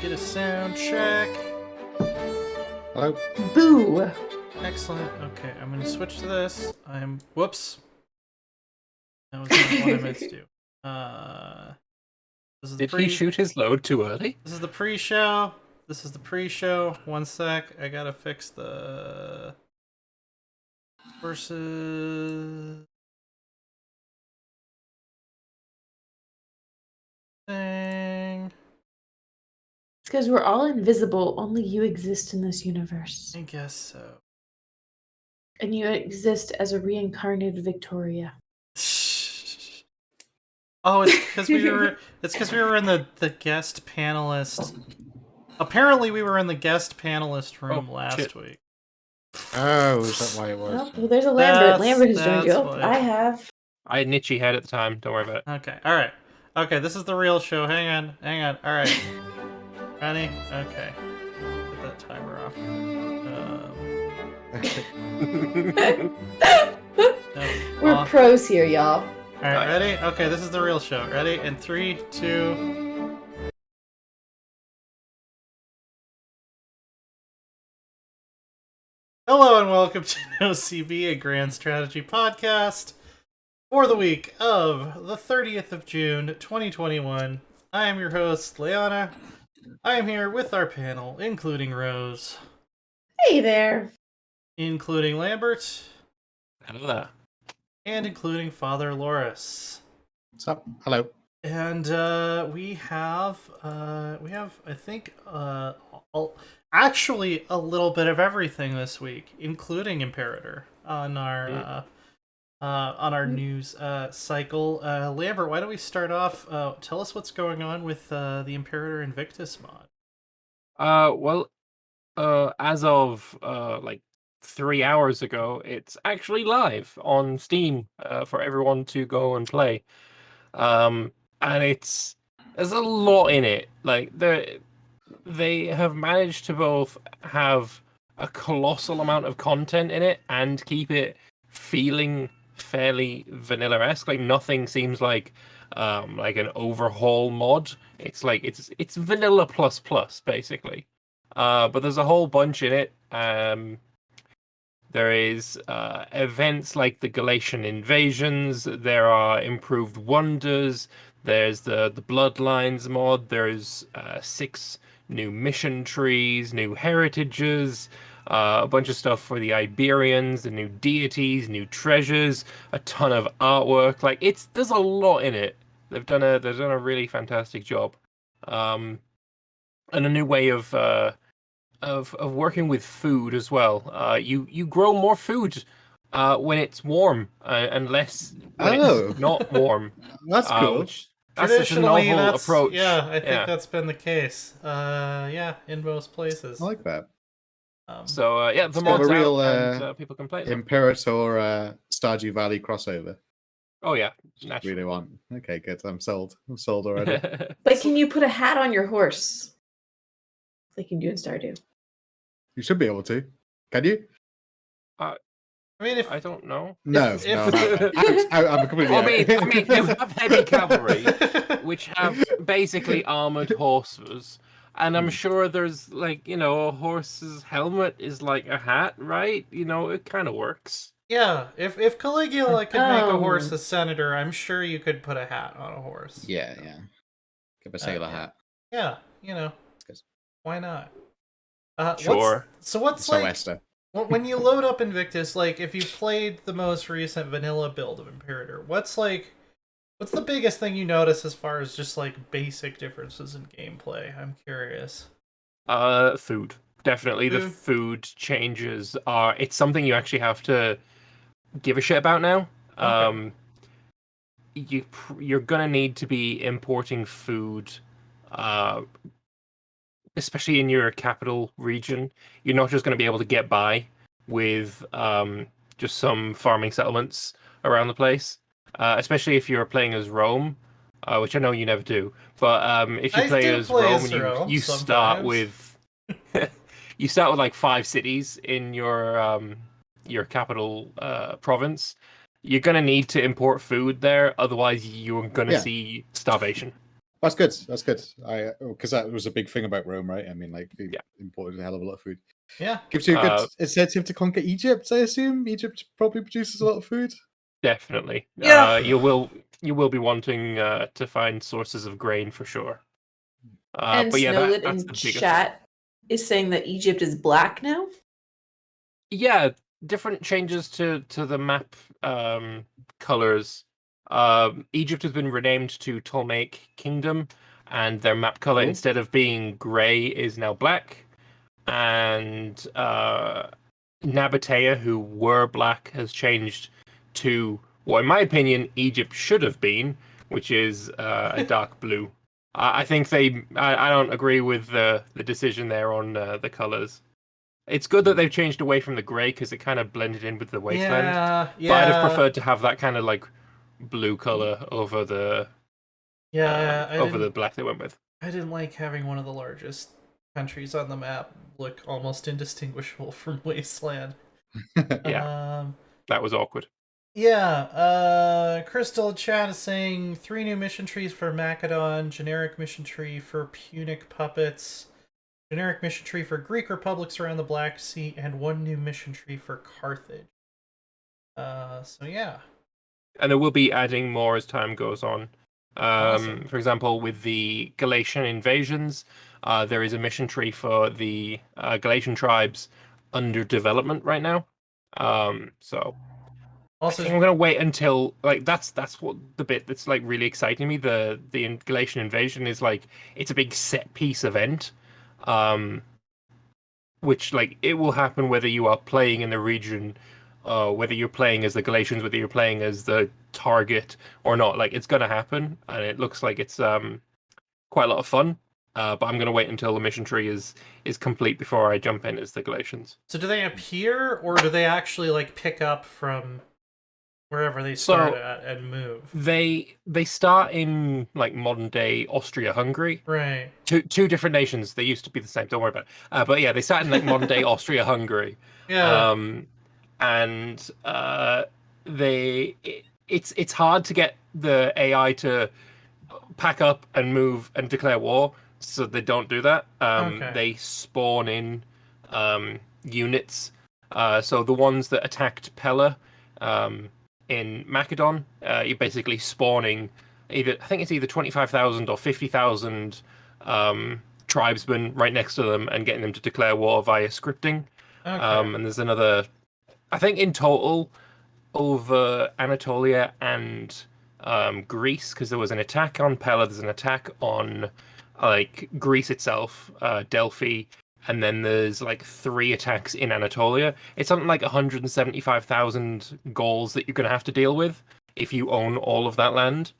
get a sound check. Hello? Boo! Excellent. Okay, I'm gonna switch to this. Whoops. That was not what I meant to do. This is the Did he shoot his load too early? This is the pre-show. This is the pre-show. One sec. I gotta fix the versus thing. It's because we're all invisible. Only you exist in this universe. I guess so. And you exist as a reincarnated Victoria. Oh, it's because we were. It's because we were in the guest panelist. Apparently, we were in the guest panelist room last week. Oh, is that why it was? Well, there's a Lambert. Lambert has That's joined you. why. I have. I had an itchy head at the time. Don't worry about it. Okay. All right. Okay. This is the real show. Hang on. Hang on. All right. Ready? Okay. Put that timer off. We're pros here, y'all. All right. Ready? Okay. This is the real show. Ready? In 3, 2. Hello and welcome to NoCB, a grand strategy podcast for the week of the 30th of June, 2021. I am your host, Leona. I am here with our panel, including Rose, Hey there. including Lambert, Hello there. and including Father Loris. What's up? Hello. And we have, I think, actually a little bit of everything this week, including Imperator on our news cycle. Lambert, why don't we start off? Tell us what's going on with the Imperator Invictus mod. As of like 3 hours ago, it's actually live on Steam for everyone to go and play. And there's a lot in it. Like they have managed to both have a colossal amount of content in it and keep it feeling fairly vanilla-esque. Like nothing seems like an overhaul mod. It's like it's vanilla plus basically. But there's a whole bunch in it. There is events like the Galatian invasions. There are improved wonders. There's the Bloodlines mod. There's 6 new mission trees, new heritages, a bunch of stuff for the Iberians, the new deities, new treasures, a ton of artwork. Like there's a lot in it. They've done a really fantastic job, and a new way of working with food as well. You grow more food when it's warm and less when it's not warm. That's cool. That's such a novel approach. Yeah, I think that's been the case. In most places. I like that. The mod's real, out and people can play them. Imperator Stardew Valley crossover. Oh yeah, naturally. Really want. Okay, good. I'm sold. I'm sold already. But can you put a hat on your horse? Like you do in Stardew. You should be able to. Can you? I mean, I don't know. No, I'm completely. I mean, you have heavy cavalry, which have basically armored horses, and I'm sure there's a horse's helmet is like a hat, right? It kind of works. Yeah, if Caligula could make a horse a senator, I'm sure you could put a hat on a horse. Yeah. Give a sailor hat. Yeah, why not? Sure. What's So Esther. when you load up Invictus, like if you played the most recent vanilla build of Imperator, what's the biggest thing you notice as far as just like basic differences in gameplay? I'm curious. Food. Definitely the food changes are it's something you actually have to give a shit about now. Okay. You're gonna need to be importing food, especially in your capital region. You're not just going to be able to get by with just some farming settlements around the place, especially if you're playing as Rome, which I know you never do. But if you play as Rome, you start with you start with like 5 cities in your capital province. You're going to need to import food there, otherwise you're going to see starvation. That's good. That's good. Because that was a big thing about Rome, right? I mean, like, they imported a hell of a lot of food. Yeah. Gives you a good incentive to conquer Egypt, I assume. Egypt probably produces a lot of food. Definitely. Yeah. You will be wanting to find sources of grain for sure. And but yeah, Snowlit that's in the biggest. chat is saying that Egypt is black now. Yeah, different changes to the map colors. Egypt has been renamed to Ptolemaic Kingdom, and their map color, instead of being gray, is now black. And Nabatea, who were black, has changed to what, in my opinion, Egypt should have been, which is a dark blue. I think I don't agree with the decision there on the colors. It's good that they've changed away from the grey because it kind of blended in with the wasteland. Yeah. But I'd have preferred to have that kind of like blue color over the over the black they went with. I didn't like having one of the largest countries on the map look almost indistinguishable from wasteland. Yeah, that was awkward. Yeah, Crystal Chat is saying 3 new mission trees for Macedon, generic mission tree for Punic puppets, generic mission tree for Greek republics around the Black Sea, and 1 new mission tree for Carthage. So yeah. And they will be adding more as time goes on. Awesome. For example, with the Galatian invasions, there is a mission tree for the Galatian tribes under development right now. So also, I think I'm gonna wait until like that's what the bit that's like really exciting me. The Galatian invasion is like it's a big set piece event, which like it will happen whether you are playing in the region, whether you're playing as the Galatians, whether you're playing as the target or not. Like it's gonna happen, and it looks like it's quite a lot of fun. But I'm gonna wait until the mission tree is complete before I jump in as the Galatians. So do they appear, or do they actually like pick up from wherever they start at and move? They start in like modern day Austria-Hungary. Right. Two different nations. They used to be the same. Don't worry about it. But yeah, they start in like modern day Austria-Hungary. Yeah. And it's hard to get the AI to pack up and move and declare war, so they don't do that. Okay. They spawn in units. So the ones that attacked Pella in Macedon, you're basically spawning I think it's either 25,000 or 50,000 tribesmen right next to them and getting them to declare war via scripting. Okay. And there's another, I think in total, over Anatolia and Greece, because there was an attack on Pella, there's an attack on like Greece itself, Delphi, and then there's like 3 attacks in Anatolia. It's something like 175,000 goals that you're going to have to deal with if you own all of that land.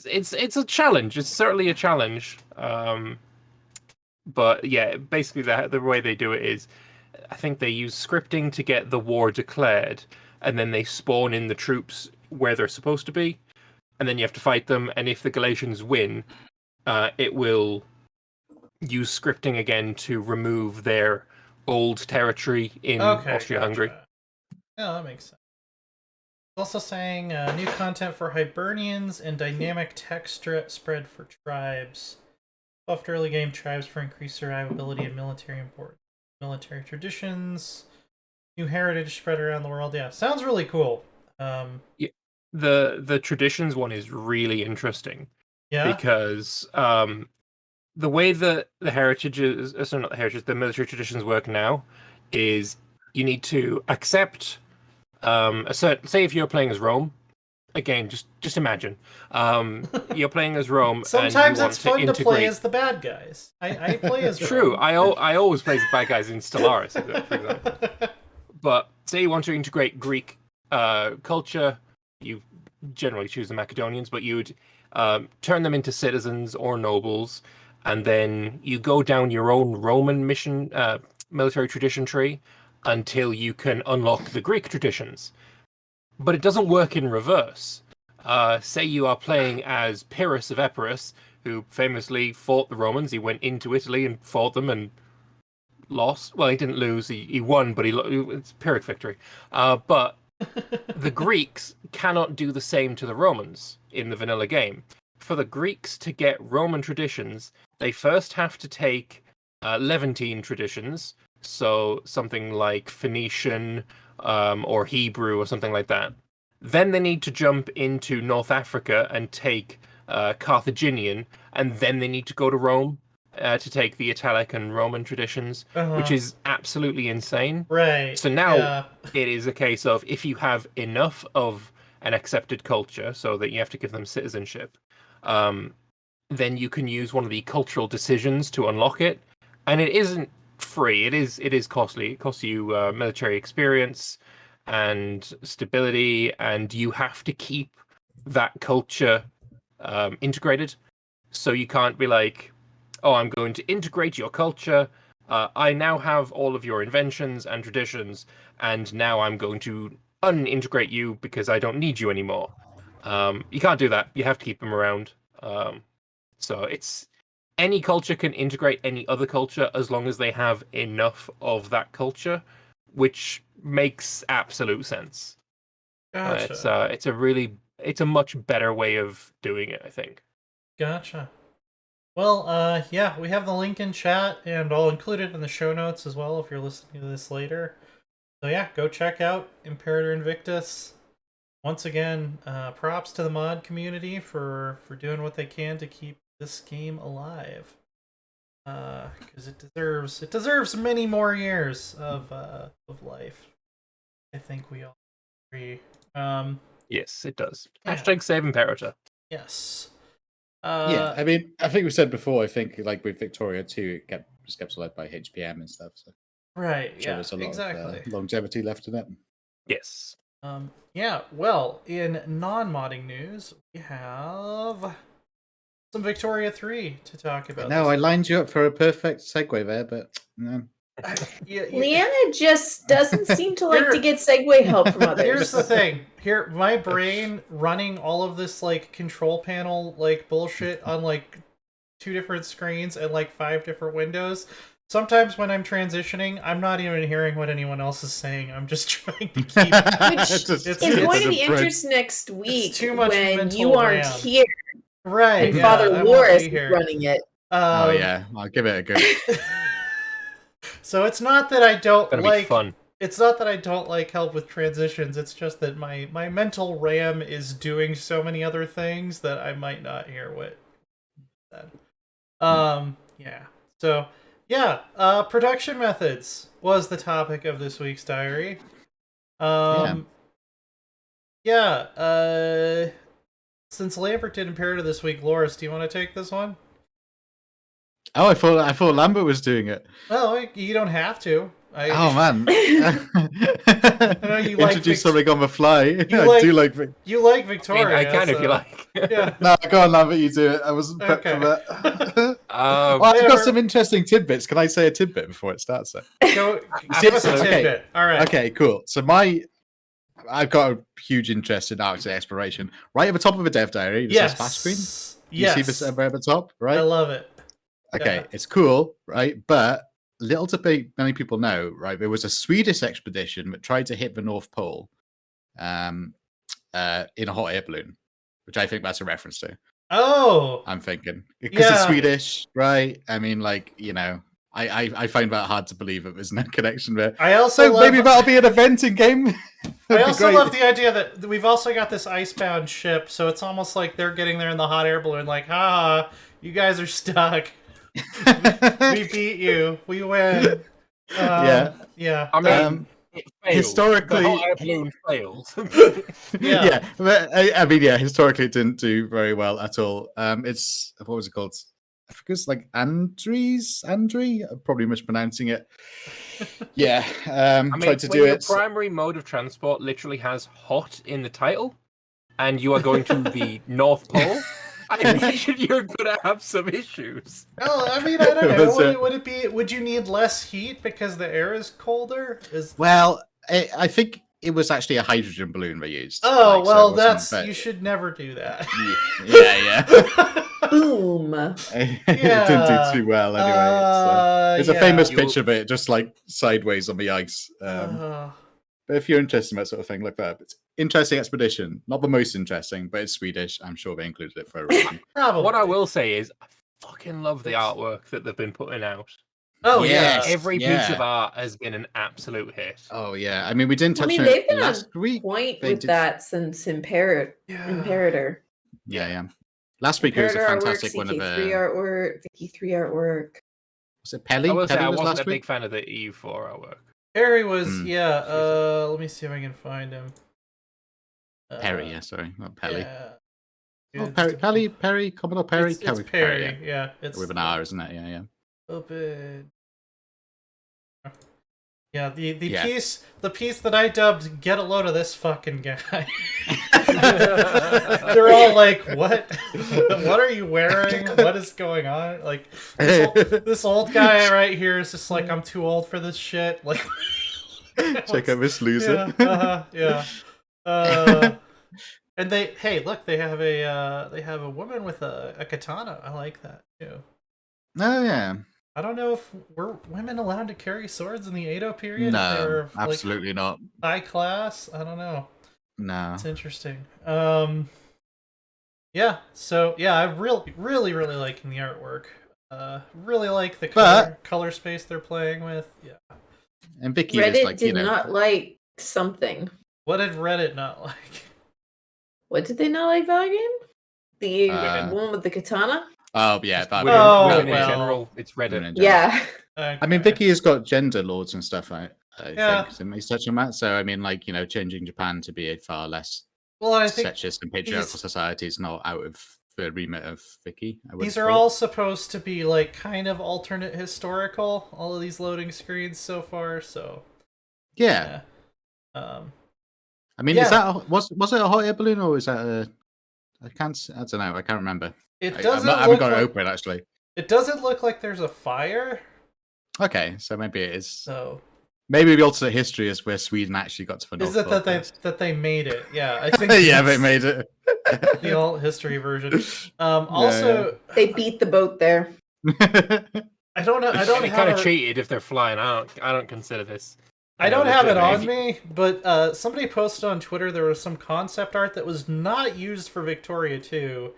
It's a challenge. It's certainly a challenge. But yeah, basically the way they do it is, I think they use scripting to get the war declared, and then they spawn in the troops where they're supposed to be, and then you have to fight them. And if the Galatians win, it will use scripting again to remove their old territory in Austria-Hungary. Gotcha. Yeah, that makes sense. Also saying new content for Hibernians and dynamic text spread for tribes. Buffed early game tribes for increased survivability and military traditions. New heritage spread around the world. Yeah, sounds really cool. Yeah, the traditions one is really interesting. Yeah, because the way that the military traditions work now is you need to accept a certain, say if you're playing as Rome, again, just imagine you're playing as Rome. Sometimes and it's fun to play as the bad guys. I play as True. Rome. I always play as the bad guys in Stellaris, for example. But say you want to integrate Greek culture, you generally choose the Macedonians, but you'd turn them into citizens or nobles, and then you go down your own Roman mission military tradition tree until you can unlock the Greek traditions. But it doesn't work in reverse. Say you are playing as Pyrrhus of Epirus, who famously fought the Romans. He went into Italy and fought them and lost. Well, he didn't lose. He won, but it's Pyrrhic victory. But the Greeks cannot do the same to the Romans in the vanilla game. for the Greeks to get Roman traditions, they first have to take Levantine traditions, so something like Phoenician or Hebrew or something like that. Then they need to jump into North Africa and take Carthaginian, and then they need to go to Rome to take the Italic and Roman traditions, which is absolutely insane. Right. So now yeah. it is a case of if you have enough of an accepted culture, so that you have to give them citizenship, then you can use one of the cultural decisions to unlock it. And it isn't free. It is costly. It costs you military experience and stability, and you have to keep that culture integrated. So you can't be like, oh, I'm going to integrate your culture. I now have all of your inventions and traditions, and now I'm going to unintegrate you because I don't need you anymore. You can't do that. You have to keep them around. So it's any culture can integrate any other culture as long as they have enough of that culture, which makes absolute sense. Gotcha. It's a much better way of doing it, I think. Gotcha. Well, yeah, we have the link in chat, and I'll include it in the show notes as well if you're listening to this later. So yeah, go check out Imperator Invictus. Once again, props to the mod community for doing what they can to keep this game alive. Because it deserves many more years of life. I think we all agree. Yes, it does. Yeah. Hashtag save Imperator. Yes. Yeah, I mean, I think we said before. I think like with Victoria too, it just kept led by HPM and stuff. So right. I'm sure Yeah. there's a lot Exactly. of longevity left in it. Yes. Yeah. Well, in non-modding news, we have some Victoria 3 to talk about. No, I lined you up for a perfect segue there, but no. Leanna just doesn't seem to like to get segue help from others. Here's the thing. Here, my brain running all of this like control panel like bullshit on like 2 different screens and like 5 different windows. Sometimes when I'm transitioning, I'm not even hearing what anyone else is saying. I'm just trying to keep. Which is going to be interesting next week too much when you aren't RAM. here. Right. And yeah, Father Loris is running it. Oh yeah, I'll give it a go. So it's not that I don't like fun. It's not that I don't like help with transitions. It's just that my mental RAM is doing so many other things that I might not hear what said. Yeah. So yeah, production methods was the topic of this week's diary. Since Lambert did Imperator this week, Loris, do you want to take this one? Oh, I thought Lambert was doing it. Well, you don't have to. Oh man! I know you introduce something on the fly. I do like. You like Victoria. I can if you like. Yeah. No, go on, Lambert. You do it. I wasn't prepped for that. Well, I've got some interesting tidbits. Can I say a tidbit before it starts? Go give us a tidbit. All right. Okay. Cool. So I've got a huge interest in Arctic exploration. Right at the top of the dev diary, there's a splash screen. You see this right at the top, right? I love it. Okay, It's cool, right? But little to many people know, right? There was a Swedish expedition that tried to hit the North Pole in a hot air balloon, which I think that's a reference to. Oh! I'm thinking. Because it's Swedish, right? I mean, like, you know, I find that hard to believe that there's no connection there. I also maybe that'll be an event in game. I also love the idea that we've also got this icebound ship, so it's almost like they're getting there in the hot air balloon, like, ha, you guys are stuck. we beat you. We win. Yeah. I mean, it failed. Historically, the hot air balloon failed. yeah. But, I mean, historically, it didn't do very well at all. It's what was it called? I think it's like Andri. I'm probably mispronouncing it. Yeah. I mean, tried to do it. The primary mode of transport literally has "hot" in the title, and you are going to the North Pole. I imagine you're gonna have some issues. Oh, I mean, I don't know. Would it be? Would you need less heat because the air is colder? Well, I think it was actually a hydrogen balloon they used. Oh, well, you should never do that. Yeah. Boom. It didn't do too well anyway. There's a famous picture of it, just like sideways on the ice. But if you're interested in that sort of thing, look that up. It's interesting expedition. Not the most interesting, but it's Swedish. I'm sure they included it for a reason. Probably. What I will say is, I fucking love the artwork that they've been putting out. Oh Yes. yeah. Every piece of art has been an absolute hit. Oh yeah. I mean, we didn't touch on they've it been last on week. point They with did- that since Imperator. Yeah. Last week it was a Imperator fantastic artwork, one of CK3 the. artwork, CK3 artwork. Was it Pelly? I will say Pelly I was wasn't last a big week. fan of the EU4 artwork. Perry was Hmm. let me see if I can find him. Perry, yeah, sorry, not Pelly. Yeah. Oh, Perry, Commodore Perry. It's Perry, yeah. It's with an R, isn't it? Yeah. open. Yeah, the Yeah. piece that I dubbed "Get a load of this fucking guy." They're all like, "What? What are you wearing? What is going on?" Like this old guy right here is just like, "I'm too old for this shit." Like, Check out this loser. Yeah. And they have a woman with a katana. I like that too. Oh yeah. I don't know if were women allowed to carry swords in the Edo period. If they No, were, like, absolutely not. high class. I don't know. No. It's interesting. Yeah. So yeah, I really liking the artwork. Really like the color space they're playing with. Yeah. And Vicky Reddit is like, did not like something. What did Reddit not like? What did they not like about the game? The Uh, one with the katana? Oh yeah, that Women, Oh, women well. in general, it's Reddit. Yeah. Okay. I mean, Vicky has got gender lords and stuff. I Yeah. think didn't he touch on that? So I mean, like changing Japan to be a far less Well, I think sexist and patriarchal society is not out of the remit of Vicky. these are all supposed to be like kind of alternate historical. All of these loading screens so far. So yeah. I mean, is that was it a hot air balloon or is that a? I don't know. I can't remember. It I doesn't. haven't got it open actually. It doesn't look like there's a fire. Okay, so maybe it is. So maybe the alternate history is where Sweden actually got to the North is it Pole that they made it? Yeah, I think. yeah, that's they made it. the alt history version. Also, they beat the boat there. I don't know. I don't They have kind of cheated if they're flying. I don't consider this. I don't have it on legit. me, but somebody posted on Twitter there was some concept art that was not used for Victoria 2,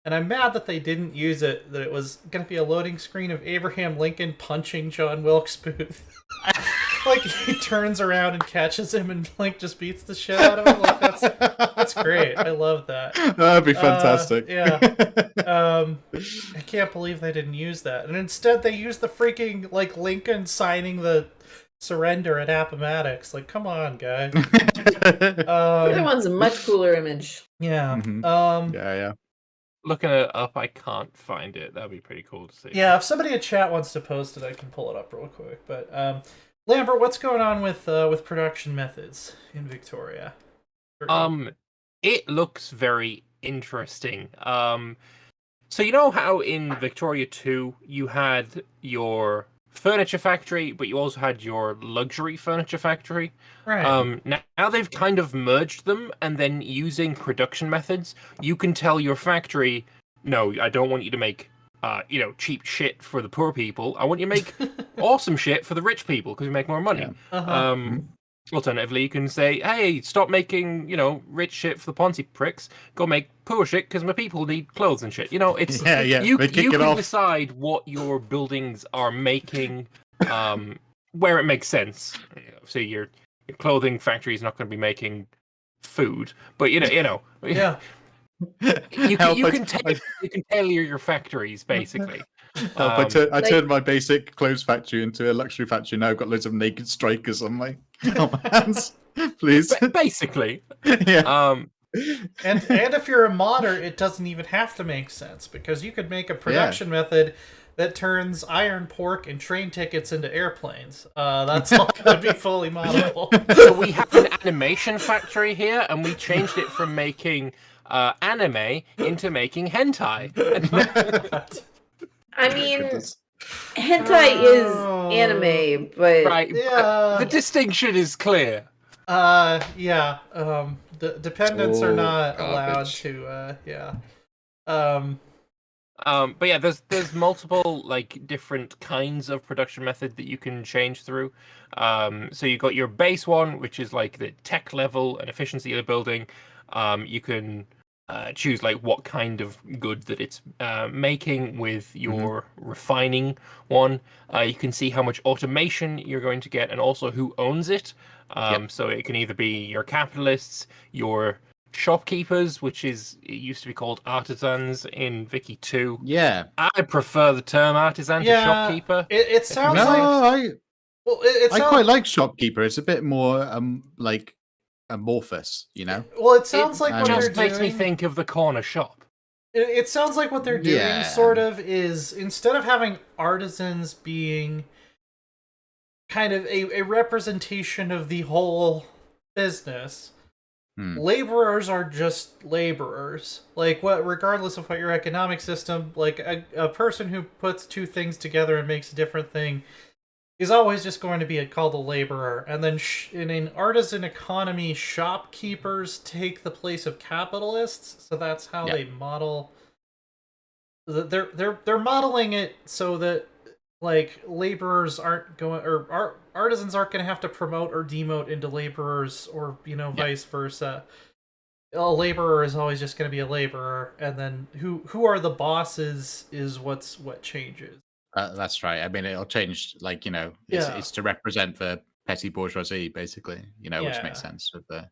and I'm mad that they didn't use it, that it was going to be a loading screen of Abraham Lincoln punching John Wilkes Booth. Like, he turns around and catches him, and Link just beats the shit out of him. Like, that's great. I love that. That'd be fantastic. Yeah. I can't believe they didn't use that. And instead they used the freaking, like, Lincoln signing the surrender at Appomattox. Like, come on, guys. The other one's a much cooler image. Yeah. Mhm. Yeah. Looking it up, I can't find it. That'd be pretty cool to see. Yeah, if somebody in chat wants to post it, I can pull it up real quick. But Lambert, what's going on with production methods in Victoria? It looks very interesting. So you know how in Victoria 2 you had your furniture factory, but you also had your luxury furniture factory. Right. Now they've kind of merged them, and then using production methods, you can tell your factory, no, I don't want you to make, cheap shit for the poor people. I want you to make awesome shit for the rich people because we make more money. Uh-huh. Alternatively, you can say, hey, stop making, rich shit for the Ponzi pricks. Go make poor shit because my people need clothes and shit. It's you can decide what your buildings are making, where it makes sense. So your clothing factory is not going to be making food, but Yeah. you can tailor your factories basically. I turned my basic clothes factory into a luxury factory. Now I've got loads of naked strikers on my hands. Please, basically. Yeah. And if you're a modder, it doesn't even have to make sense because you could make a production method that turns iron pork and train tickets into airplanes. That's all going to be fully moddable. So we have an animation factory here, and we changed it from making anime into making hentai. I mean, hentai is anime, but right, yeah. the distinction is clear. Yeah. The dependents are not allowed garbage. to. Yeah. But yeah, there's multiple like different kinds of production method that you can change through. So you've got your base one, which is like the tech level and efficiency of the building. You can choose like what kind of good that it's making with your refining one. You can see how much automation you're going to get and also who owns it. So it can either be your capitalists, your shopkeepers, which it used to be called artisans in Vicky 2. Yeah. I prefer the term artisan to shopkeeper. It sounds No, like I quite like shopkeeper. It's a bit more like amorphous, you know. Well, it sounds like what they're just makes me doing. think of the corner shop. It sounds like what they're doing, sort of, is instead of having artisans being kind of a representation of the whole business, laborers are just laborers. Like, regardless of what your economic system, like a person who puts two things together and makes a different thing is always just going to be called a laborer. And then in an artisan economy, shopkeepers take the place of capitalists. So that's how they model. They're modeling it so that like laborers aren't going, or artisans aren't going to have to promote or demote into laborers, or vice versa. A laborer is always just going to be a laborer, and then who are the bosses is what changes. That's right. I mean, it'll change. Like it's to represent the petty bourgeoisie, basically. Which makes sense with the.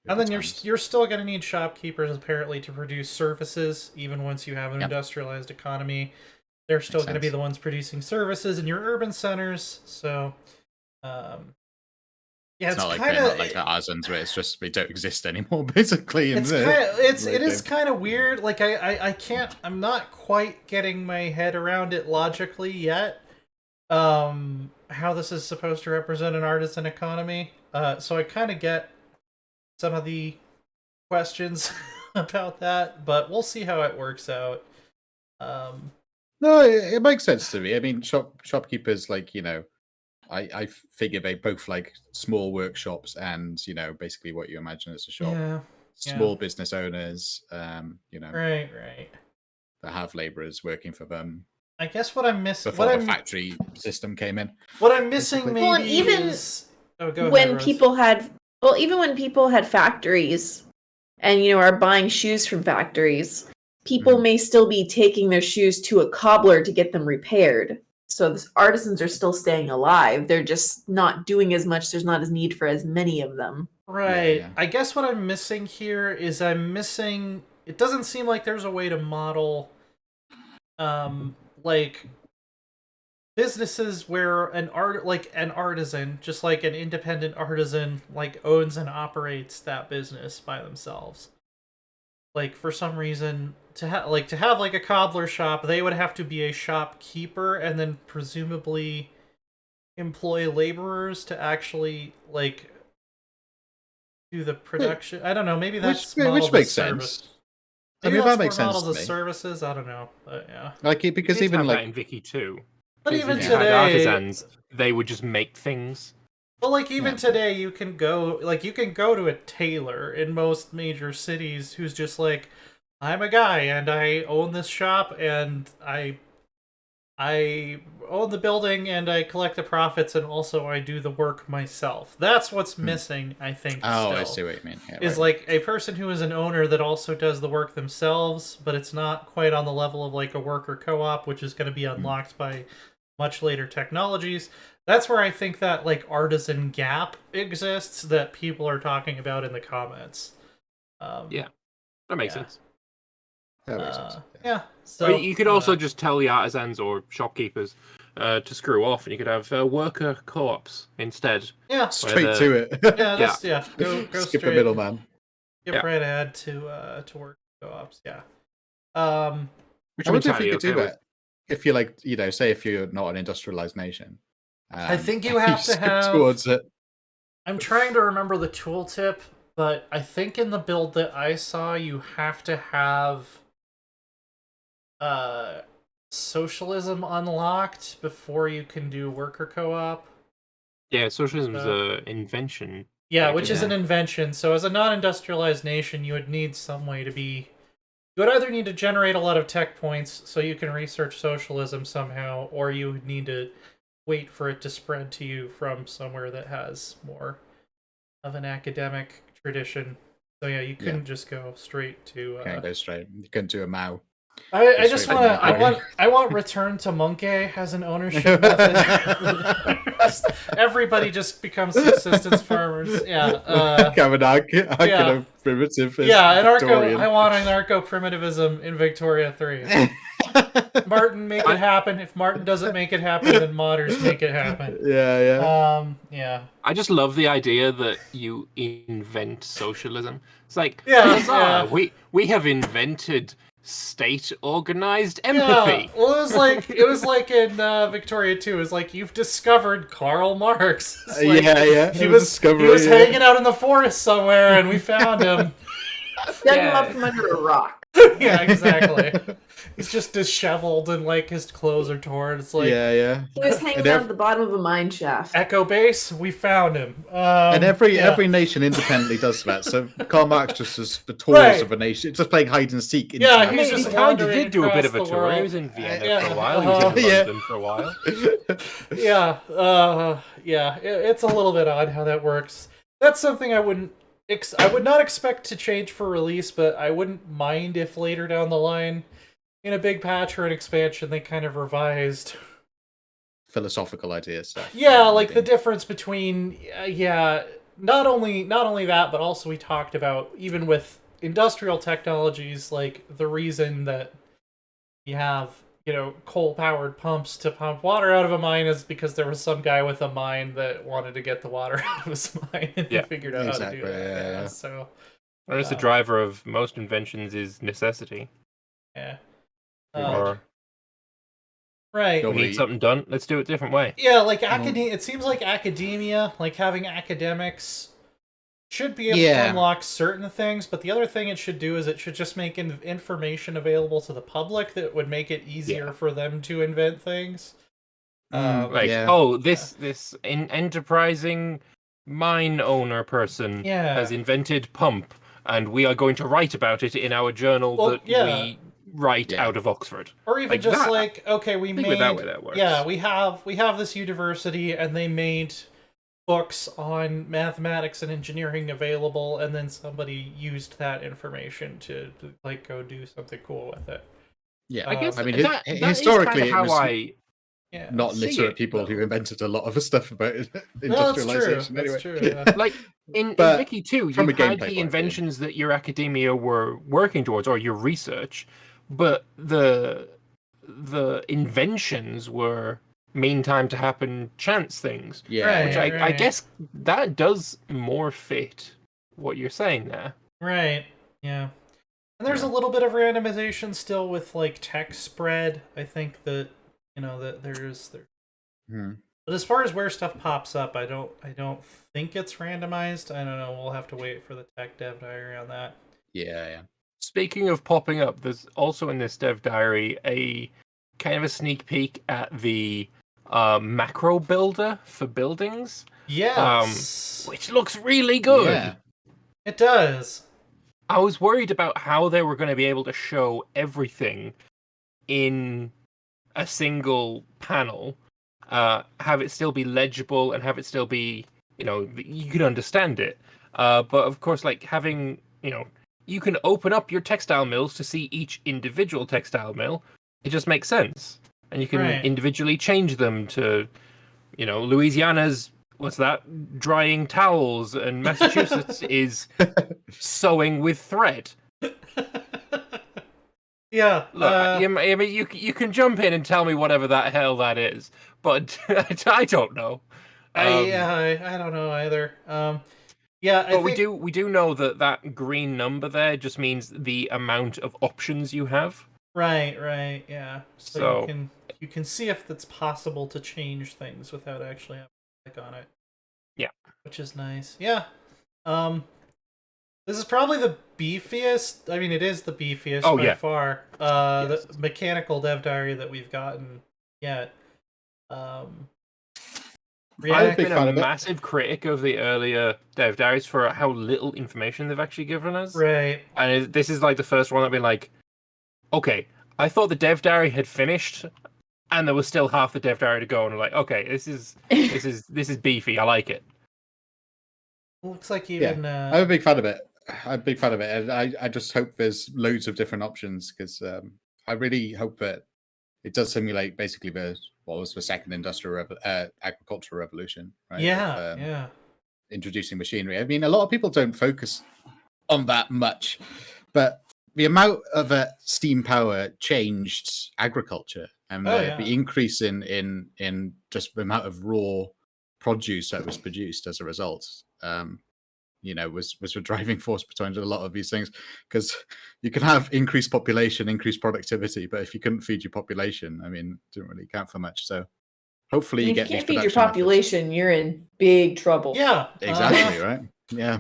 And then you're still going to need shopkeepers apparently to produce services, even once you have an industrialized economy. They're still going to be the ones producing services in your urban centers. So, it's not like kind of like artisans where it's just they don't exist anymore. Basically, it is kind of weird. Like I'm not quite getting my head around it logically yet. How this is supposed to represent an artisan economy. So I kind of get some of the questions about that, but we'll see how it works out. No, it makes sense to me. I mean, shopkeepers, like I figure they both like small workshops and basically what you imagine as a shop. Small business owners, right, that have laborers working for them. I guess what I'm missing before the factory system came in. What I'm missing maybe is when people had factories and are buying shoes from factories, people may still be taking their shoes to a cobbler to get them repaired. So the artisans are still staying alive. They're just not doing as much. There's not as need for as many of them. Right. I guess what I'm missing here is it doesn't seem like there's a way to model like businesses where an artisan, just like an independent artisan, like owns and operates that business by themselves. Like for some reason to have like a cobbler shop, they would have to be a shopkeeper and then presumably employ laborers to actually like do the production. I don't know. Maybe that's which makes sense. Maybe that makes sense. Models of services. I don't know. But yeah. Like because even like in Vicky 2. But even if today, you had artisans, they would just make things. But like even today, you can go to a tailor in most major cities who's just like, I'm a guy and I own this shop and I own the building and I collect the profits and also I do the work myself. That's what's missing, I think. I see what you mean. Yeah, is like a person who is an owner that also does the work themselves, but it's not quite on the level of like a worker co-op, which is going to be unlocked by much later technologies. That's where I think that like artisan gap exists that people are talking about in the comments. That makes sense. That makes sense. Yeah. So you could also just tell the artisans or shopkeepers to screw off, and you could have worker co-ops instead. Yeah, straight to it. Go skip straight. the middleman. Skip right ahead to work co-ops. Yeah. Which I wonder if you could do that. If you're like, say if you're not an industrialized nation. I think you have to have towards it. I'm trying to remember the tooltip, but I think in the build that I saw, you have to have socialism unlocked before you can do worker co-op. Yeah, socialism's an invention. Yeah, which is an invention. So as a non-industrialized nation, you would need some way to be you would either need to generate a lot of tech points so you can research socialism somehow, or you would need to wait for it to spread to you from somewhere that has more of an academic tradition. So yeah, you couldn't just go straight to. Can't go straight. You couldn't do a Mao. I just want to. I want return to Monkey as an ownership method. Everybody just becomes subsistence farmers. Yeah. Kind of an primitive. Yeah, I want anarcho primitivism in Victoria 3. Martin, make it happen. If Martin doesn't make it happen, then modders make it happen. Yeah. I just love the idea that you invent socialism. It's like, we have invented state-organized empathy. Yeah. Well, it was like in Victoria 2. It was like, you've discovered Karl Marx. Like, He was hanging out in the forest somewhere, and we found him. Dug him up from under a rock. Yeah, exactly. He's just disheveled and like his clothes are torn. It's like He was hanging down at the bottom of a mine shaft. Echo Base, we found him. And every nation independently does that. So Karl Marx just is the tours of a nation, just playing hide and seek. He just kind of did do a bit of a tour. He was in Vienna for a while. He was in London for a while. It's a little bit odd how that works. That's something I would not expect to change for release, but I wouldn't mind if later down the line, in a big patch or an expansion, they kind of revised philosophical ideas. Like the difference between not only that, but also we talked about even with industrial technologies, like the reason that you have coal-powered pumps to pump water out of a mine is because there was some guy with a mine that wanted to get the water out of his mine and he figured out how to do that. So, whereas the driver of most inventions is necessity. Yeah. Right. We need something done. Let's do it a different way. Yeah, like academia. It seems like academia, like having academics, should be able to unlock certain things. But the other thing it should do is it should just make information available to the public that would make it easier for them to invent things. This enterprising mine owner person has invented pump, and we are going to write about it in our journal we write out of Oxford. Or even we made that way that works. we have this university and they made books on mathematics and engineering available, and then somebody used that information to like go do something cool with it. I guess historically how it was not literate people who invented a lot of stuff about industrialization. That's true. Like in Vicky 2, you had the inventions that your academia were working towards, or your research, but the inventions were mean time to happen chance things. I guess that does more fit what you're saying there. Right. Yeah. And there's a little bit of randomization still with like tech spread. I think that that there's but as far as where stuff pops up, I don't think it's randomized. I don't know. We'll have to wait for the tech dev diary on that. Yeah. Speaking of popping up, there's also in this dev diary a kind of a sneak peek at the macro builder for buildings. Yes. Which looks really good. Yeah. It does. I was worried about how they were going to be able to show everything in a single panel, have it still be legible and have it still be, you could understand it. But of course, like having, you can open up your textile mills to see each individual textile mill. It just makes sense. And you can individually change them to, Louisiana's, drying towels, and Massachusetts is sewing with thread. Yeah. Look, I mean, you can jump in and tell me whatever the hell that is, but I don't know. I don't know either. But we do know that green number there just means the amount of options you have. Right, yeah. So you can see if it's possible to change things without actually having to click on it. Yeah. Which is nice. Yeah. This is probably the beefiest. I mean, it is the beefiest by far. The mechanical dev diary that we've gotten yet. I've been a massive critic of the earlier dev diaries for how little information they've actually given us. Right. And this is like the first one I've been like, okay, I thought the dev diary had finished, and there was still half the dev diary to go, and I'm like, okay, this is beefy. I like it. Looks like even I'm a big fan of it. I'm a big fan of it, and I just hope there's loads of different options because I really hope that it does simulate basically what was the second agricultural revolution, right? yeah. Introducing machinery. I mean, a lot of people don't focus on that much, but the amount of steam power changed agriculture, and the increase in just the amount of raw produce that was produced as a result, was the driving force behind a lot of these things. Because you can have increased population, increased productivity, but if you couldn't feed your population, I mean, it didn't really count for much. So hopefully you get can't these feed your production population, you're in big trouble. Yeah, exactly, right? Yeah.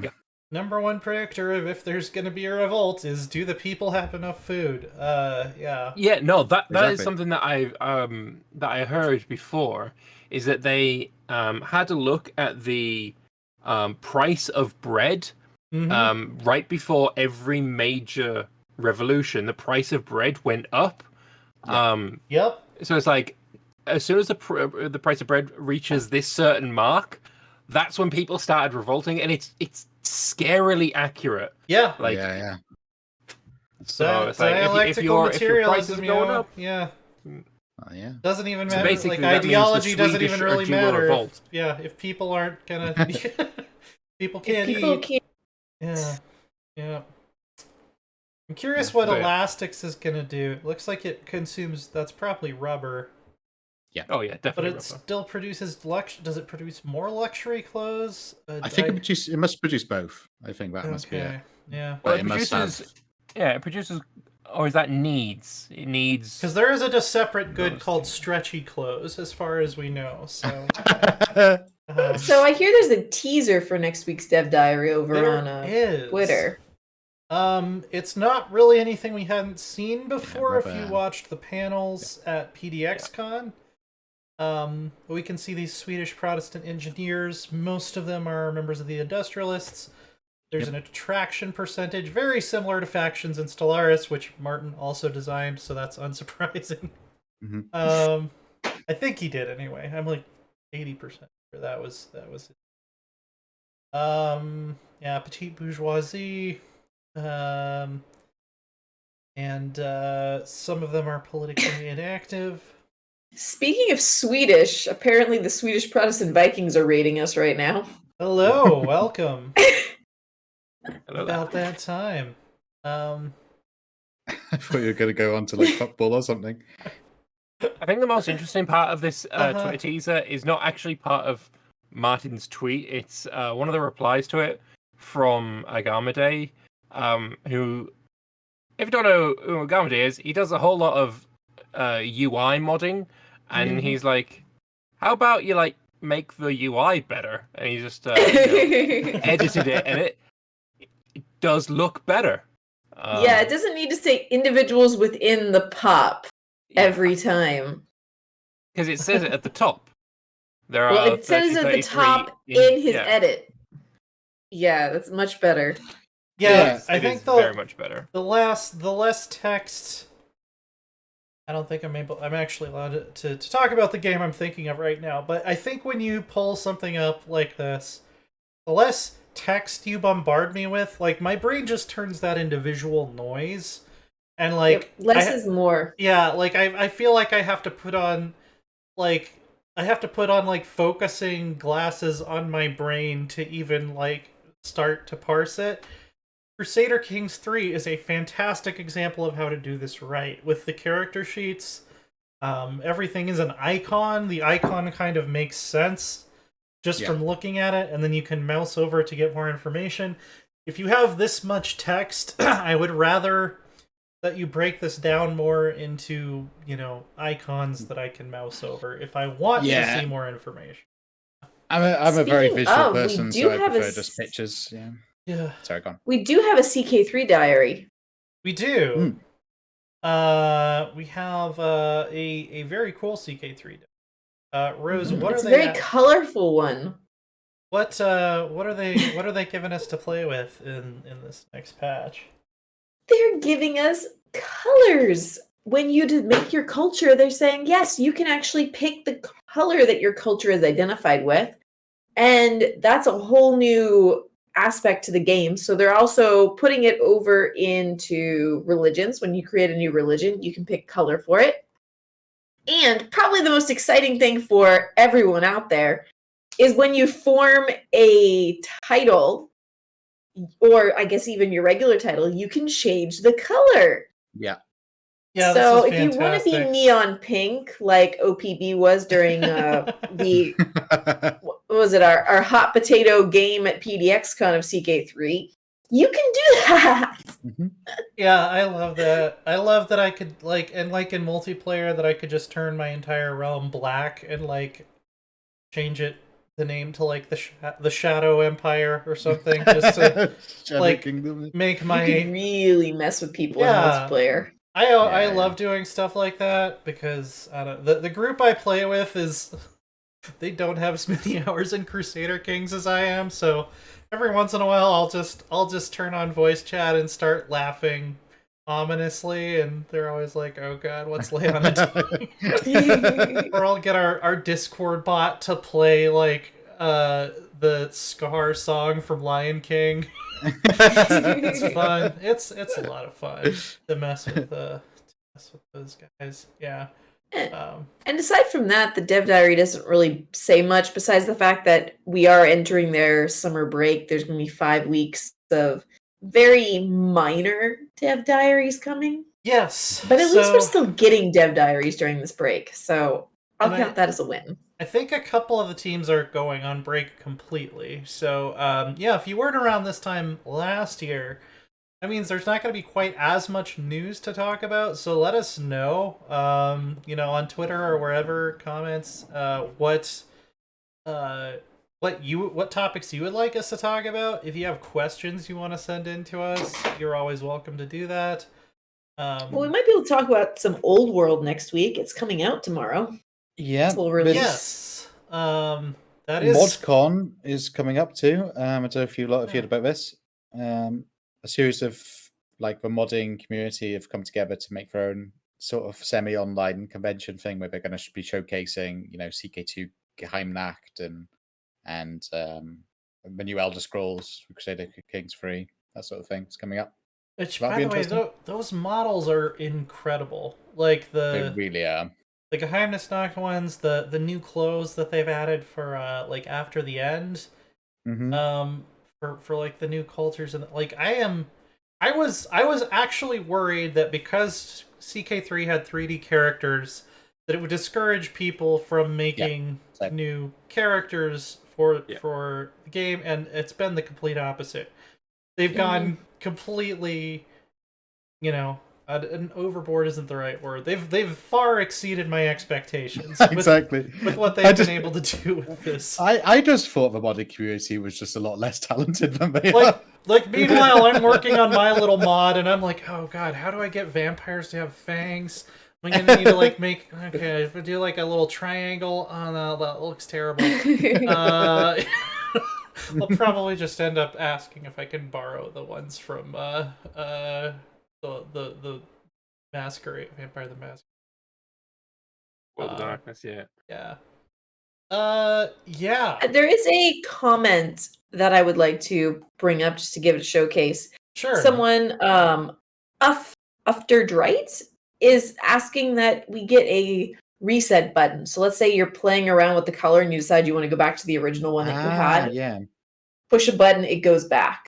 Number one predictor of if there's going to be a revolt is, do the people have enough food? Yeah. Yeah, no, that Exactly. is something that I heard before, is that they had a look at the price of bread right before every major revolution. The price of bread went up. Yep. So it's like, as soon as the price of bread reaches this certain mark, that's when people started revolting, and it's scarily accurate. Yeah. Like, yeah. So it's like, if your prices are going up, yeah. Yeah. Doesn't even matter. So basically, like, ideology doesn't Swedish even really are due a matter. revolt. If people aren't gonna, people can't People eat. Yeah. I'm curious what elastics is gonna do. It looks like it consumes. That's probably rubber. Yeah. Oh yeah, definitely. But it rubber. still produces Does it produce more luxury clothes? I think it must produce both. I think that must be it. Yeah. Well, it produces. Yeah, it produces. Or is that needs? It needs. Because there is a separate good called stretchy clothes, as far as we know. So. So I hear there's a teaser for next week's Dev Diary over on Twitter. It's not really anything we hadn't seen before. If you watched the panels at PDXCon, we can see these Swedish Protestant engineers. Most of them are members of the Industrialists. There's an attraction percentage, very similar to factions in Stellaris, which Martin also designed, so that's unsurprising. I think he did anyway. I'm like 80% sure that was it. Petite bourgeoisie. And some of them are politically inactive. Speaking of Swedish, apparently the Swedish Protestant Vikings are raiding us right now. Hello, welcome. Hello. About that time. I thought you were going to go on to like football or something. I think the most interesting part of this Twitter teaser is not actually part of Martin's tweet. It's one of the replies to it from Agamade, who, if you don't know who Agamade is, he does a whole lot of UI modding, and he's like, how about you like make the UI better? And he just edited it, and it does look better. It doesn't need to say individuals within the pop every time. Because it says it at the top. It says at the top in his edit. Yeah, that's much better. Yeah, I think very much better. The less text. I don't think I'm actually allowed to talk about the game I'm thinking of right now, but I think when you pull something up like this, the less text you bombard me with, like, my brain just turns that into visual noise, and like less is more. Yeah, like I feel like I have to put on focusing glasses on my brain to even like start to parse it. Crusader Kings 3 is a fantastic example of how to do this right. With the character sheets, everything is an icon. The icon kind of makes sense just from looking at it, and then you can mouse over to get more information. If you have this much text, I would rather that you break this down more into, icons that I can mouse over if I want to see more information. I'm a very visual person, so I prefer just pictures. Yeah. Sorry, go on. We do have a CK3 diary. We do. We have a very cool CK3 diary. Rose, what are they? It's a very colorful one. What are they giving us to play with in this next patch? They're giving us colors. When you make your culture, they're saying, yes, you can actually pick the color that your culture is identified with. And that's a whole new aspect to the game. So they're also putting it over into religions. When you create a new religion, you can pick color for it. And probably the most exciting thing for everyone out there is when you form a title, or I guess even your regular title, you can change the color. Yeah. Yeah, So this is if you want to be fantastic. neon pink like OPB was during the what was it, our hot potato game at PDXCon of CK3, you can do that. Mhm. Yeah, I love that. I love that I could in multiplayer that I could just turn my entire realm black and like change it the name to like the Shadow Empire or something, just to Shadow like Kingdom. make You my could really mess with people in Yeah. multiplayer. I Yeah, love doing stuff like that because I don't the group I play with is they don't have as many hours in Crusader Kings as I am, so every once in a while I'll just turn on voice chat and start laughing ominously, and they're always like, "Oh God, what's Leona doing?" Or I'll get our Discord bot to play like the Scar song from Lion King. It's fun. It's a lot of fun to mess with those guys. Yeah. And aside from that, the dev diary doesn't really say much besides the fact that we are entering their summer break. There's going to be 5 weeks of very minor dev diaries coming. Yes. But at least we're still getting dev diaries during this break. So I'll count that as a win. I think a couple of the teams are going on break completely. So, yeah, if you weren't around this time last year, that means there's not going to be quite as much news to talk about. So let us know, on Twitter or wherever, comments, what topics you would like us to talk about. If you have questions you want to send in to us, you're always welcome to do that. Well, we might be able to talk about some Old World next week. It's coming out tomorrow. Yeah. It's a little release. Yes. That is ModCon is coming up too. I don't know if you lot have heard about this. A series of like the modding community have come together to make their own sort of semi-online convention thing where they're going to be showcasing, CK2 Geheimnacht and the new Elder Scrolls, Crusader Kings 3, that sort of thing. It's coming up. Which, That'd by be the way, interesting. those models are incredible. Like They really are. the Geheimnisnacht ones, the new clothes that they've added for like after the end, Mm-hmm. for like the new cultures, and like I was actually worried that because CK3 had 3D characters that it would discourage people from making same. new characters for the game, and it's been the complete opposite. They've gone completely, and overboard isn't the right word. They've far exceeded my expectations. Exactly. With what they've been able to do with this. I just thought the modding community was just a lot less talented than they are. Like meanwhile, I'm working on my little mod, and I'm like, oh God, how do I get vampires to have fangs? I'm gonna need to like make if I do like a little triangle. Oh no, that looks terrible. I'll probably just end up asking if I can borrow the ones from the Masquerade, Vampire the Masquerade. World of Darkness, yeah. Yeah. Yeah. There is a comment that I would like to bring up just to give it a showcase. Sure. Someone, After Drite, is asking that we get a reset button. So let's say you're playing around with the color and you decide you want to go back to the original one that you had. Yeah. Push a button, it goes back.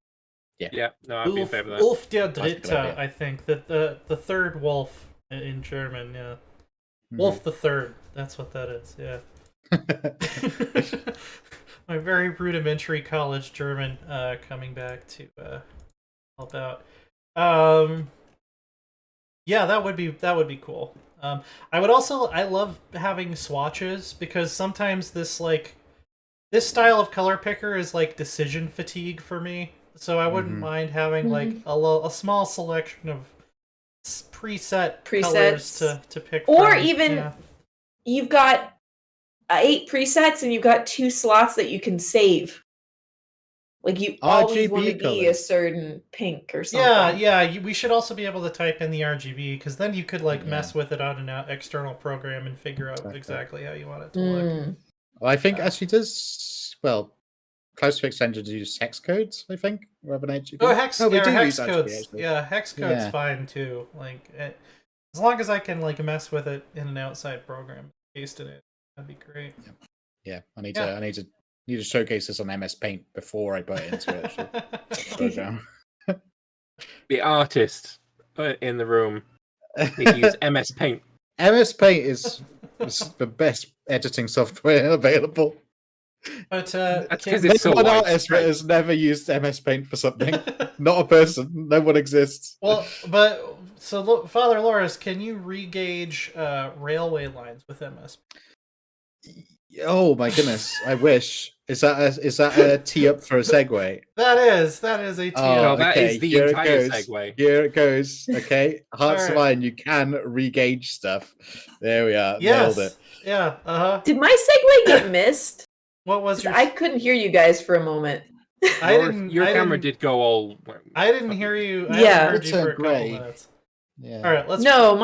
Yeah, no, I'd be in favor of that. Wolf der Dritte, I think. The third wolf in German, yeah. Wolf the Third, that's what that is, yeah. My very rudimentary college German coming back to help out. Yeah, that would be cool. I love having swatches because sometimes this style of color picker is like decision fatigue for me. So I wouldn't mind having like a small selection of presets colors to pick or from. Even you've got 8 presets and you've got 2 slots that you can save. Like you always want to RGB be a colors. certain pink or something. We should also be able to type in the RGB because then you could like mess with it on an external program and figure out exactly how you want it to look. Well, I think actually does Close Fix Engine use hex codes, I think, rather than RGB. Oh, hex codes. Actually. Yeah, hex codes fine too. Like as long as I can like mess with it in an outside program, paste it in, that'd be great. Yeah, I need to showcase this on MS Paint before I put it into it. Program. The artist in the room. They use MS Paint. MS Paint is the best editing software available. But that's because it's so one artist that has never used MS Paint for something. Not a person. No one exists. Well, but so look, Father Loris, can you re-gauge railway lines with MS? Oh my goodness! I wish. Is that a tee up for a segue? That is a tee up. That is the entire segue. Here it goes. Okay, Hearts of Iron. You can re-gauge stuff. There we are. Yes. Nailed it. Yeah. Did my segue get missed? What was your? I couldn't hear you guys for a moment. Your camera did go all. I didn't hear you. I heard you for a couple minutes. Yeah. All right. Let's. No,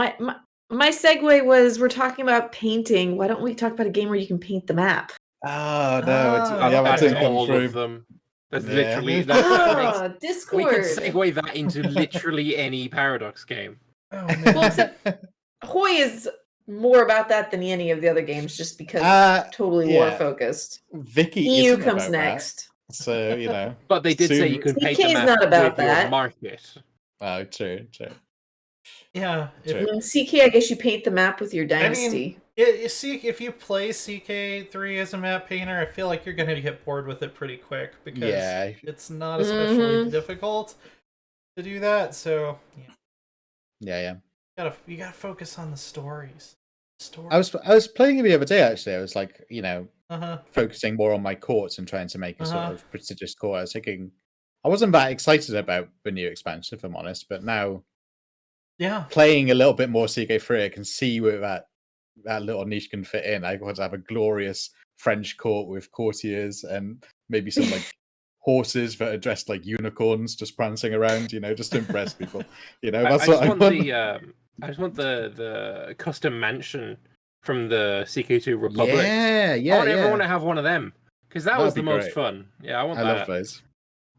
my segue was we're talking about painting. Why don't we talk about a game where you can paint the map? Oh no! That's all of them. That's literally Discord. We can segue that into literally any Paradox game. Oh, man. Well, except Hoi is more about that than any of the other games, just because it's totally war focused. Vicky EU comes next. That. So you know. But they did say you could paint the map not about with that. your market. Oh, true. Yeah. CK, I guess you paint the map with your dynasty. If you play CK3 as a map painter, I feel like you're going to get bored with it pretty quick because it's not especially difficult to do that. So yeah. You gotta focus on the stories. I was playing it the other day. Actually, I was like, focusing more on my courts and trying to make a sort of prestigious court. I was thinking, I wasn't that excited about the new expansion, if I'm honest, but now. Yeah, playing a little bit more CK3, I can see where that little niche can fit in. I want to have a glorious French court with courtiers and maybe some like horses that are dressed like unicorns, just prancing around. Just to impress people. That's what I want. I just want the custom mansion from the CK2 Republic. Yeah. I want everyone to have one of them because that was the most fun. Yeah, I want that. I love those.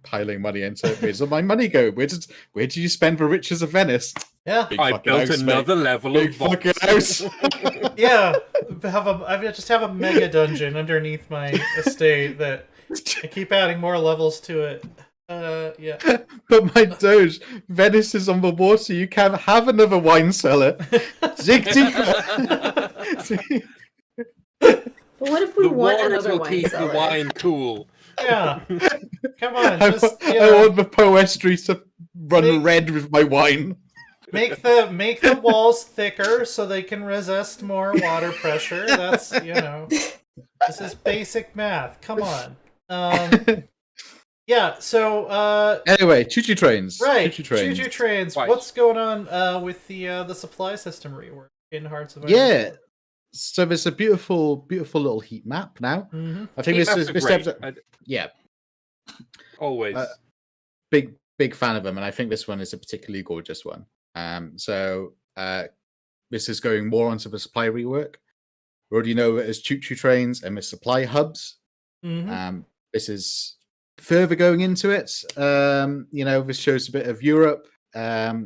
Piling money into it. Where does all my money go? Where did you spend the riches of Venice? Yeah, I built another level of fucking house. Yeah, I just have a mega dungeon underneath my estate that I keep adding more levels to it. Yeah. But my Doge, Venice is on the water. You can't have another wine cellar. Dig deeper. But what if we the want waters another will wine keep cellar? the wine cool. Yeah. Come on. I want the poetry to run red with my wine. Make the walls thicker so they can resist more water pressure. That's this is basic math. Come on. Yeah. So anyway, choo-choo trains. Right. Choo-choo trains. Right. What's going on with the supply system rework in Hearts of Iron? Yeah. So there's a beautiful little heat map now. Mm-hmm. I think this episode. Yeah. Always. Big fan of them, and I think this one is a particularly gorgeous one. So this is going more onto the supply rework. We already know it as choo-choo trains and the supply hubs. Mm-hmm. This is further going into it. This shows a bit of Europe.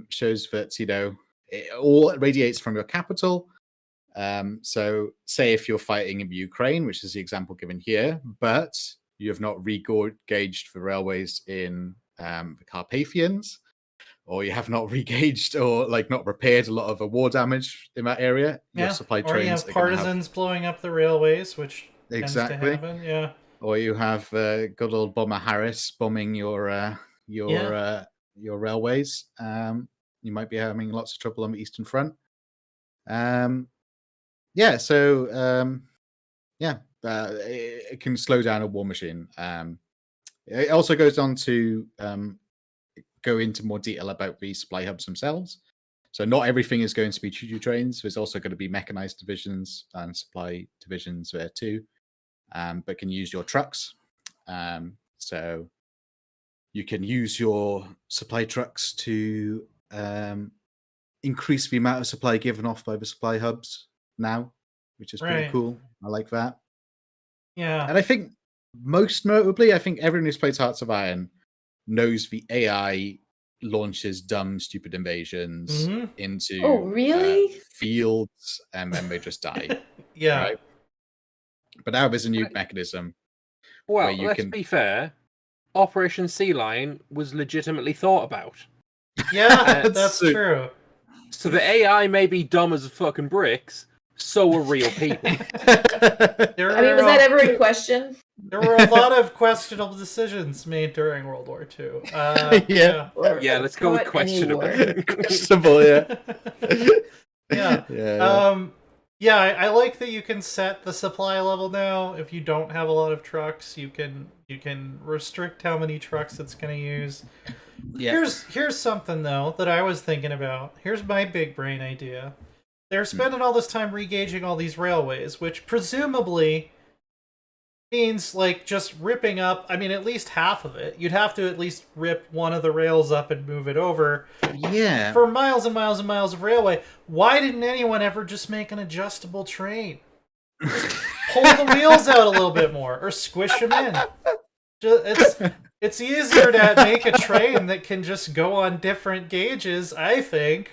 Shows that it all radiates from your capital. So say if you're fighting in Ukraine, which is the example given here, but you have not re-gauged the railways in the Carpathians, or you have not re-gauged or not repaired a lot of the war damage in that area. Your supply trains. Or you have partisans blowing up the railways, which tends to happen. Yeah. Or you have good old Bomber Harris bombing your railways. You might be having lots of trouble on the Eastern Front. It can slow down a war machine. It also goes on to go into more detail about the supply hubs themselves. So not everything is going to be choo-choo trains. There's also going to be mechanized divisions and supply divisions there too, but can use your trucks. So You can use your supply trucks to increase the amount of supply given off by the supply hubs now, which is pretty Right. cool. I like that. Yeah. And I think most notably, I think everyone who's played Hearts of Iron knows the AI launches dumb, stupid invasions Mhm. into Oh, really? fields, and then they just die. Yeah. Right? But now there's a new mechanism. Well, where you let's can- be fair. Operation Sea Lion was legitimately thought about. Yeah, that's true. So the AI may be dumb as fucking bricks. So are real people. There I mean, was were- that ever in question? There were a lot of questionable decisions made during World War II. Yeah. Yeah, let's go with What, any questionable. war? Questionable, yeah. Yeah. Yeah. Yeah, I like that you can set the supply level now. If you don't have a lot of trucks, you can restrict how many trucks it's going to use. Yeah. Here's something though that I was thinking about. Here's my big brain idea. They're spending all this time regauging all these railways, which presumably means like just ripping up, I mean, at least half of it. You'd have to at least rip one of the rails up and move it over. Yeah. For miles and miles and miles of railway. Why didn't anyone ever just make an adjustable train? Pull the wheels out a little bit more or squish them in. It's easier to make a train that can just go on different gauges, I think.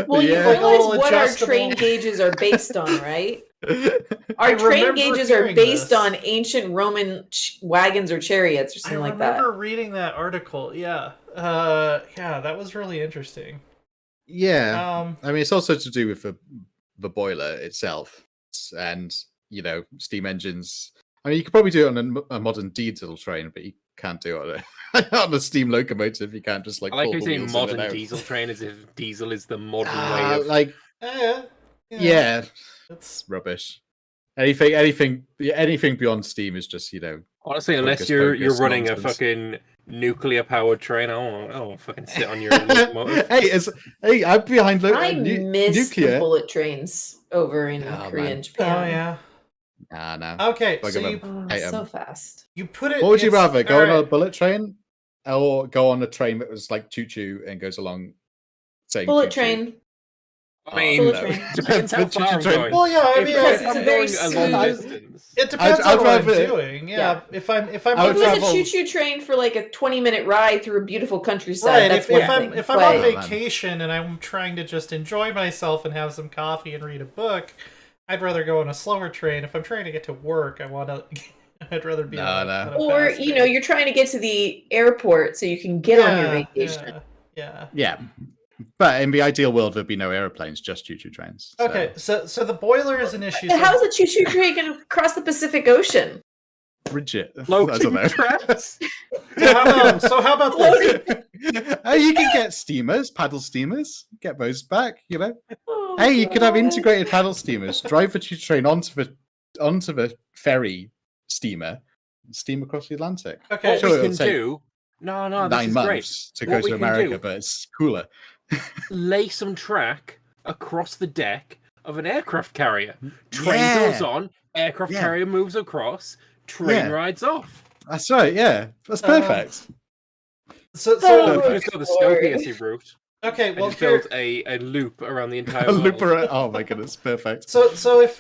Well, you Yeah. Like a realize little what our adjustable- train gauges are based on, right? I Our train remember gauges are hearing based this. on ancient Roman wagons or chariots or I something like that. remember reading that article. Yeah. Yeah, that was really interesting. Yeah. I mean, it's also to do with the boiler itself and, steam engines. I mean, you could probably do it on a modern diesel train, but you can't do it on a steam locomotive. You can't just I like pull how you the say wheels in and modern out. diesel train as if diesel is the modern way of. Yeah. It's It's rubbish. Anything beyond steam is just Honestly, unless focus, you're running a nonsense. fucking nuclear powered train, I won't fucking sit on your locomotive. hey, I'm behind I miss the nuclear. bullet trains over in Oh, Korea man. and Japan. Oh yeah. No. Okay, Bug so 'em. you Oh, Hate 'em. so fast. you put it. What would you it's- rather, go on alright. a bullet train or go on a train that was like choo-choo and goes along saying Bullet choo-choo? train. I mean, Bullet train. depends how far I'm going. Well, yeah, I If, mean, Because if it's I'm a very going a long smooth- distance, it depends I'd on what I'm rather- doing. Yeah, Yeah. if I'm I If would it was travel- a choo-choo train for like a 20-minute ride through a beautiful countryside, right, that's if one I'm thing. if I'm but- on Oh, man. vacation and I'm trying to just enjoy myself and have some coffee and read a book, I'd rather go on a slower train. If I'm trying to get to work, I'd rather be on a Or fast you train. you're trying to get to the airport so you can get on your vacation. Yeah. Yeah. But in the ideal world, there'd be no airplanes, just choo-choo trains. So. Okay, so the boiler is an issue. And how is a choo-choo train going to cross the Pacific Ocean? Bridget. I floating don't know. traps. So how about this? You can get steamers, paddle steamers. Get those back, Oh, Hey, you could have God. integrated paddle steamers. Drive the choo train onto the ferry steamer, and steam across the Atlantic. Okay, What Sure, we it'll can take do? No, this 9 is months great. to What go we to can America, do- but it's cooler. Lay some track across the deck of an aircraft carrier. Train Yeah. goes on, aircraft Yeah. carrier moves across, train Yeah. rides off. That's right. Yeah, that's perfect. So Oh, You just got the Lord. Snowpiercer route. okay, And well just here, build a loop around the entire A world. looper. Oh my goodness, perfect. so if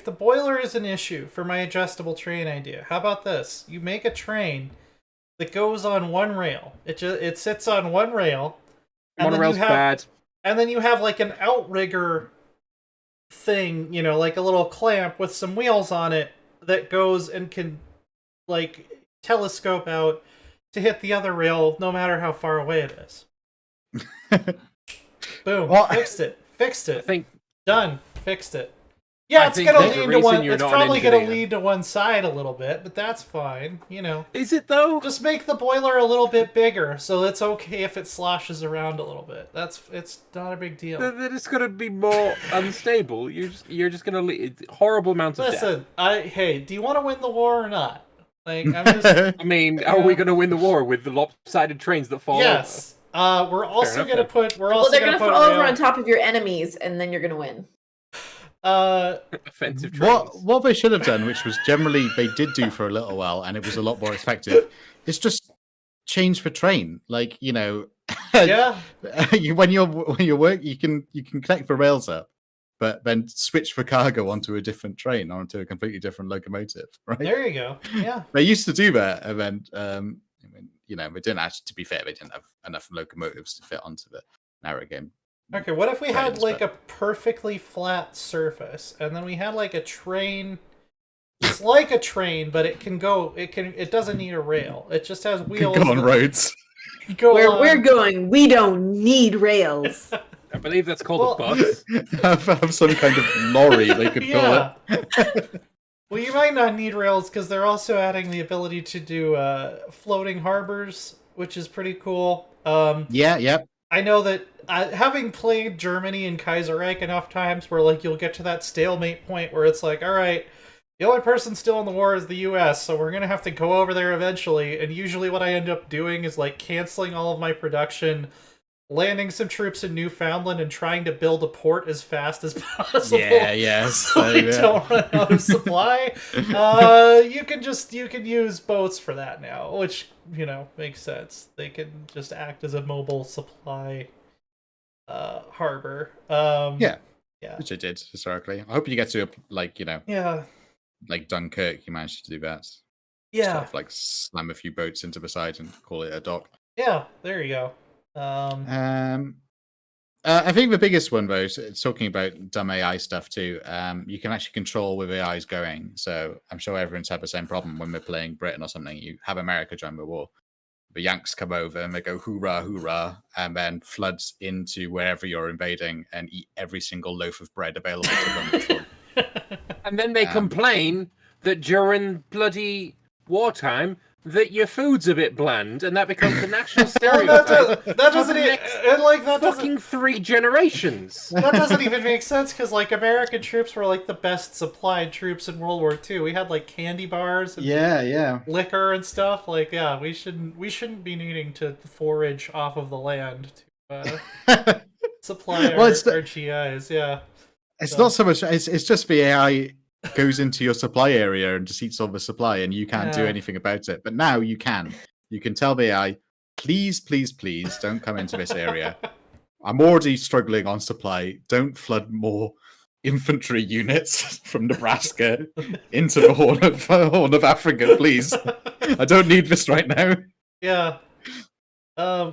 the boiler is an issue for my adjustable train idea, how about this? You make a train that goes on one rail. It sits on one rail, and Monorail's bad. and then you have like an outrigger thing, like a little clamp with some wheels on it that goes and can like telescope out to hit the other rail no matter how far away it is. Boom. Well, Fixed it. I think Done. Fixed it. Yeah, I it's think gonna that the lean to reason one. you're It's not an probably gonna engineer- lean to one side a little bit, but that's fine. is it though? Just make the boiler a little bit bigger, so it's okay if it sloshes around a little bit. It's not a big deal. Then it's gonna be more unstable. You're just gonna horrible amounts of death. Listen, hey, do you want to win the war or not? Like, I'm just I mean, are we gonna win the war with the lopsided trains that fall yes. We're also enough, gonna then. put. We're Well, also they're gonna going to put. fall over rail- on top of your enemies, and then you're going to win. over? Offensive trains. What they should have done, which was generally they did do for a little while, and it was a lot more effective, It's just change for train. Like, Yeah. when you're work, you can connect the rails up, but then switch for cargo onto a different train, onto a completely different locomotive. Right There you go. Yeah. They used to do that, and then they didn't actually. To be fair, they didn't have enough locomotives to fit onto the narrow game. Okay, what if we had trains, like but- a perfectly flat surface, and then we had like a train? It's like a train, but it can go. It doesn't need a rail. It just has wheels. Go on roads. Go Where on. we're going, we don't need rails. I believe that's called a bus. have some kind of lorry they could call it. Well, you might not need rails because they're also adding the ability to do floating harbors, which is pretty cool. Yeah. I know that having played Germany and Kaiserreich enough times where like you'll get to that stalemate point where it's like, all right, the only person still in the war is the US, so we're going to have to go over there eventually. And usually what I end up doing is like canceling all of my production, landing some troops in Newfoundland, and trying to build a port as fast as possible. Yes. So they don't run out of supply. You can use boats for that now, which, makes sense. They can just act as a mobile supply harbor. Yeah. Yeah. Which I did historically. I hope you get to Yeah. like Dunkirk, you managed to do that. Yeah. Sort of like slam a few boats into the side and call it a dock. Yeah, there you go. I think the biggest one, though, is talking about dumb AI stuff too. You can actually control where the AI is going. So I'm sure everyone's had the same problem when we're playing Britain or something. You have America join the war. The Yanks come over and they go hoorah, hoorah, and then floods into wherever you're invading and eat every single loaf of bread available to them. And then they complain that during bloody wartime that your food's a bit bland, and that becomes the national stereotype. that doesn't that fucking 3 generations. That doesn't even make sense because like American troops were like the best supplied troops in World War II. We had like candy bars and liquor and stuff. Like, yeah, we shouldn't be needing to forage off of the land to supply our GIs. Yeah, it's not so much. It's just the AI goes into your supply area and just eats all the supply, and you can't do anything about it. But now you can. You can tell the AI, please, please, please, don't come into this area. I'm already struggling on supply. Don't flood more infantry units from Nebraska into the Horn of Africa, please. I don't need this right now. Yeah.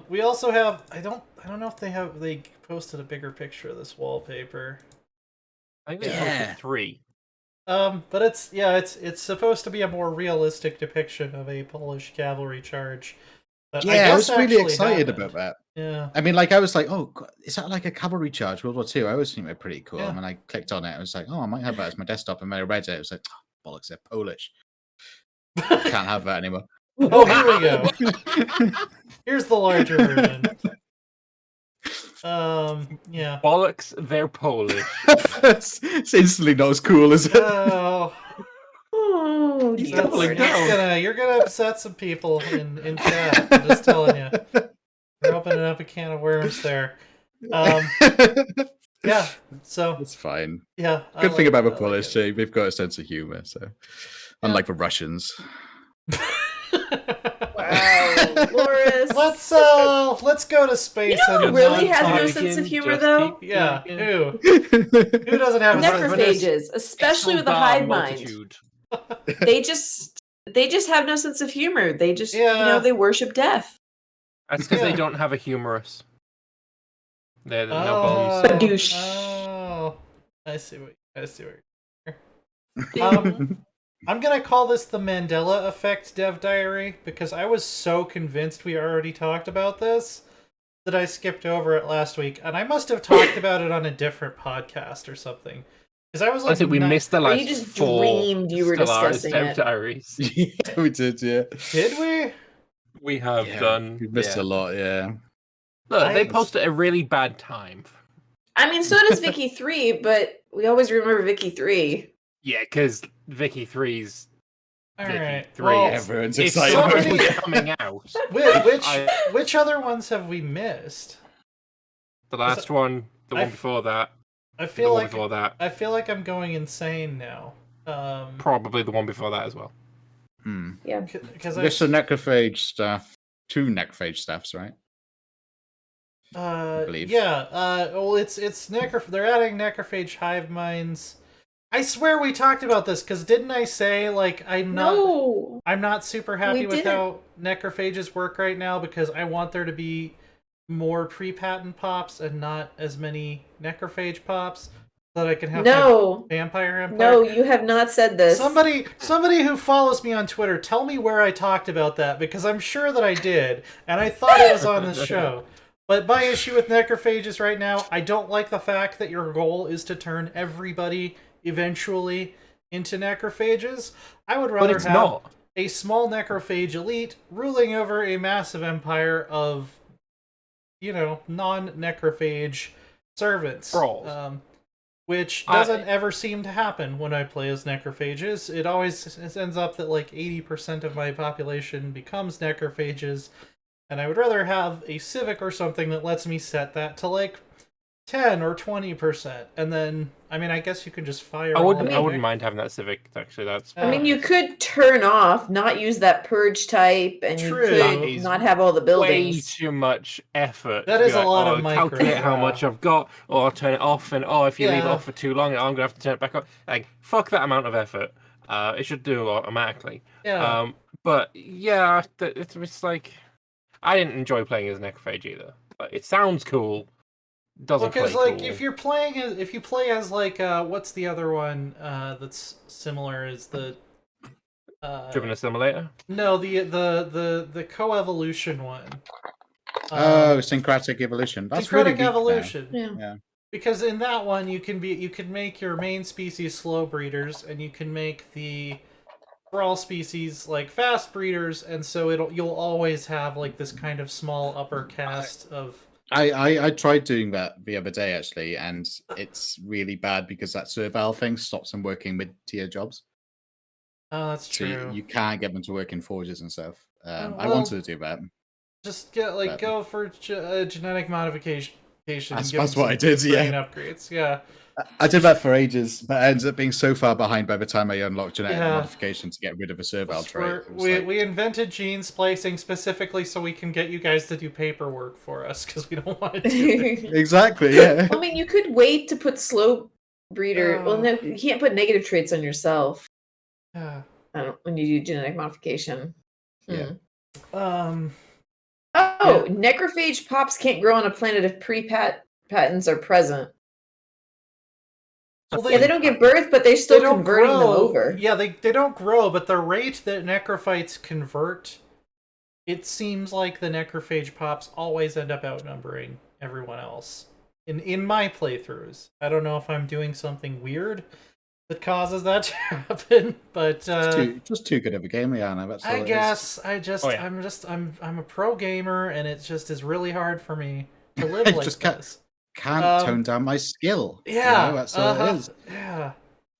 We also have. I don't know if they posted a bigger picture of this wallpaper. I think they posted 3. But it's supposed to be a more realistic depiction of a Polish cavalry charge. But I was really excited about that. Yeah. I mean, like, I was like, oh, is that like a cavalry charge, World War II? I always think they're pretty cool. Yeah. And when I clicked on it, I was like, oh, I might have that as my desktop. And when I read it, it was like, oh, bollocks, they're Polish. Can't have that anymore. Oh, here we go. Here's the larger version. Yeah. Bollocks, they're Polish. It's instantly not as cool as it. Oh, He's dear doubling Lord. down. You're gonna upset some people in chat. I'm just telling you. We're opening up a can of worms there. Yeah. So It's fine. yeah. Good thing about the Polish, they've got a sense of humor. So, unlike the Russians. Wow, Loris. Let's go to space. You know and who really has no non-Tolkien, sense of humor, just though? keep Yeah. thinking. Who doesn't have Necrophages, especially with a hive mind. Multitude. They just have no sense of humor. They just Yeah. they worship death. That's because Yeah. they don't have a humorous. They're no Oh, bones. Badoosh. oh, I see what I'm gonna call this the Mandela Effect Dev Diary because I was so convinced we already talked about this that I skipped over it last week, and I must have talked about it on a different podcast or something. Because I was like, I think we missed the Or last you just 4 dreamed you were Stellaris discussing Dev it. Diaries. Yeah, we did, yeah. Did we? We have done. We missed a lot, yeah. Look, they posted a really bad time. I mean, so does Vicky 3, but we always remember Vicky 3. Yeah, because Vicky 3's All Vicky right. 3. Well, Everyone's If excited so about many- something it. was coming out, which other ones have we missed? the last one, the one I've- before that, I the feel one like before that, I'm going insane now. probably the one before that as well. Yeah. Because Just a necrophage staff, 2 necrophage staffs, right? I believe. Yeah. Well, it's They're adding necrophage hive minds. I swear we talked about this because didn't I say like I'm not super happy with how necrophages work right now because I want there to be more pre-patent pops and not as many necrophage pops so that I can have vampire empire. No, you have not said this. Somebody who follows me on Twitter, tell me where I talked about that because I'm sure that I did and I thought it was on this show. But my issue with necrophages right now, I don't like the fact that your goal is to turn everybody eventually into necrophages. I would rather have a small necrophage elite ruling over a massive empire of, non-necrophage servants. Which doesn't ever seem to happen when I play as necrophages. It always ends up that like 80% of my population becomes necrophages. And I would rather have a civic or something that lets me set that to like 10 or 20%. And then, I guess you can just fire. I wouldn't mind having that civic, actually. You could turn off, not use that purge type, and you could not have all the buildings. Way too much effort. That is a lot of micro. Calculate how much I've got, or I'll turn it off, and if you leave it off for too long, I'm going to have to turn it back on. Like, fuck that amount of effort. It should do it automatically. Yeah. But, yeah, it's like... I didn't enjoy playing as necrophage either. But it sounds cool. Doesn't play cool. Because if you play as like what's the other one that's similar is the Driven Assimilator? No, the co-evolution one. Syncretic evolution. That's syncretic really evolution. Yeah. Because in that one you can make your main species slow breeders and you can make the for all species like fast breeders, and so you'll always have like this kind of small upper caste of. I tried doing that the other day actually, and it's really bad because that servile thing stops them working mid-tier jobs. Oh, that's true. So you can't get them to work in forges and stuff. I wanted to do that. Just go for genetic modification. That's what I did. Yeah, upgrades. Yeah. I did that for ages, but I ended up being so far behind by the time I unlocked genetic modification to get rid of a servile trait. We invented gene splicing specifically so we can get you guys to do paperwork for us because we don't want to do it. Exactly, yeah. You could wait to put slow breeder. Well, no, you can't put negative traits on yourself. Yeah. When you do genetic modification. Yeah. Necrophage pops can't grow on a planet if pre-patents are present. Well, they don't give birth, but they're still converting them over. Yeah, they don't grow, but the rate that necrophytes convert, it seems like the necrophage pops always end up outnumbering everyone else. In my playthroughs. I don't know if I'm doing something weird that causes that to happen, but just too good of a game, Liana. That's all I guess I'm a pro gamer, and it just is really hard for me to live like this. Can't tone down my skill. Yeah, that's all it is. Yeah,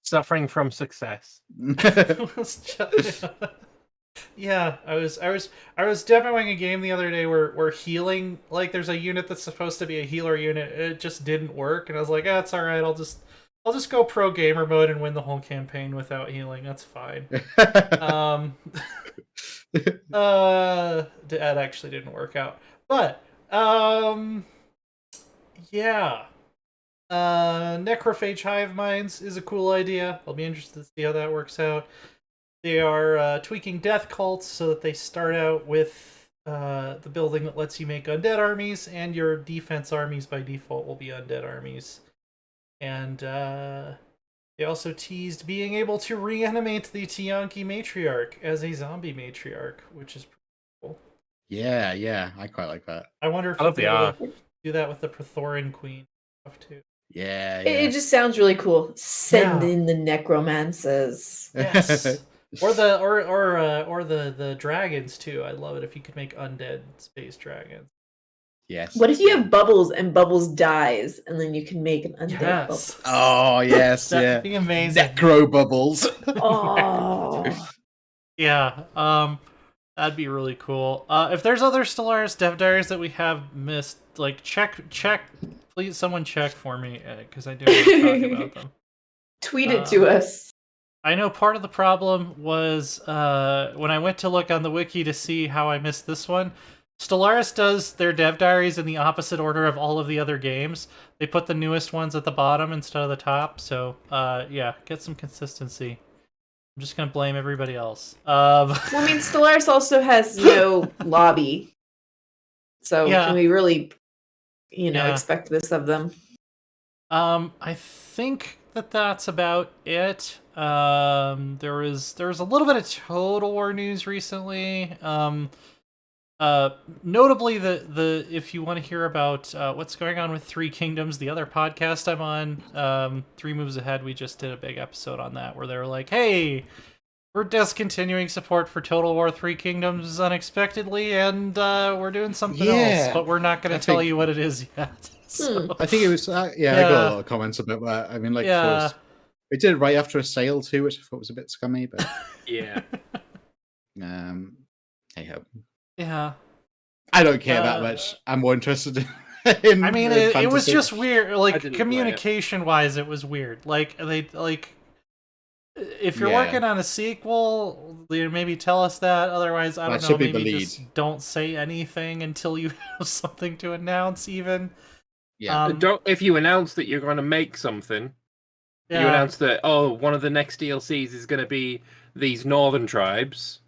suffering from success. Yeah, I was demoing a game the other day where healing, like there's a unit that's supposed to be a healer unit, it just didn't work, and I was like, it's all right, I'll just go pro gamer mode and win the whole campaign without healing. That's fine. That actually didn't work out, but yeah. Necrophage hive minds is a cool idea. I'll be interested to see how that works out. They are tweaking death cults so that they start out with the building that lets you make undead armies, and your defense armies by default will be undead armies. And they also teased being able to reanimate the Tiyanki matriarch as a zombie matriarch, which is pretty cool. Yeah, I quite like that. I wonder if they'll do that with the Prothorin queen stuff too. Yeah. It just sounds really cool. Send in the necromancers. Yes. Or the dragons too. I'd love it if you could make undead space dragons. Yes. What if you have Bubbles and Bubbles dies, and then you can make an undead Bubbles? Oh yes, that'd be amazing. Necro Bubbles. Oh. Yeah. That'd be really cool. If there's other Stellaris dev diaries that we have missed, like check. Please, someone check for me because I do want to talk about them. Tweet it to us. I know part of the problem was when I went to look on the wiki to see how I missed this one. Stellaris does their dev diaries in the opposite order of all of the other games. They put the newest ones at the bottom instead of the top. So, yeah, get some consistency. I'm just gonna blame everybody else. Well, I mean, Stellaris also has no lobby, so Yeah. can we really, Yeah. expect this of them? I think that's about it. There was a little bit of Total War news recently. Notably, the if you want to hear about what's going on with Three Kingdoms, the other podcast I'm on, 3 Moves Ahead, we just did a big episode on that where they were like, "Hey, we're discontinuing support for Total War 3 Kingdoms unexpectedly, and we're doing something else, but we're not going to tell you what it is yet." So, I think it was. I got a lot of comments about that. I mean, like, they did it right after a sale too, which I thought was a bit scummy, but Yeah. Hey ho. Yeah. I don't care that much. I'm more interested in. I mean, it was fantasy. just weird. Like, didn't communication-wise, it was weird. Like, if you're working on a sequel, maybe tell us that. Otherwise, I don't know. Maybe just don't say anything until you have something to announce. Even If you announce that you're going to make something, you announce that one of the next DLCs is going to be these northern tribes,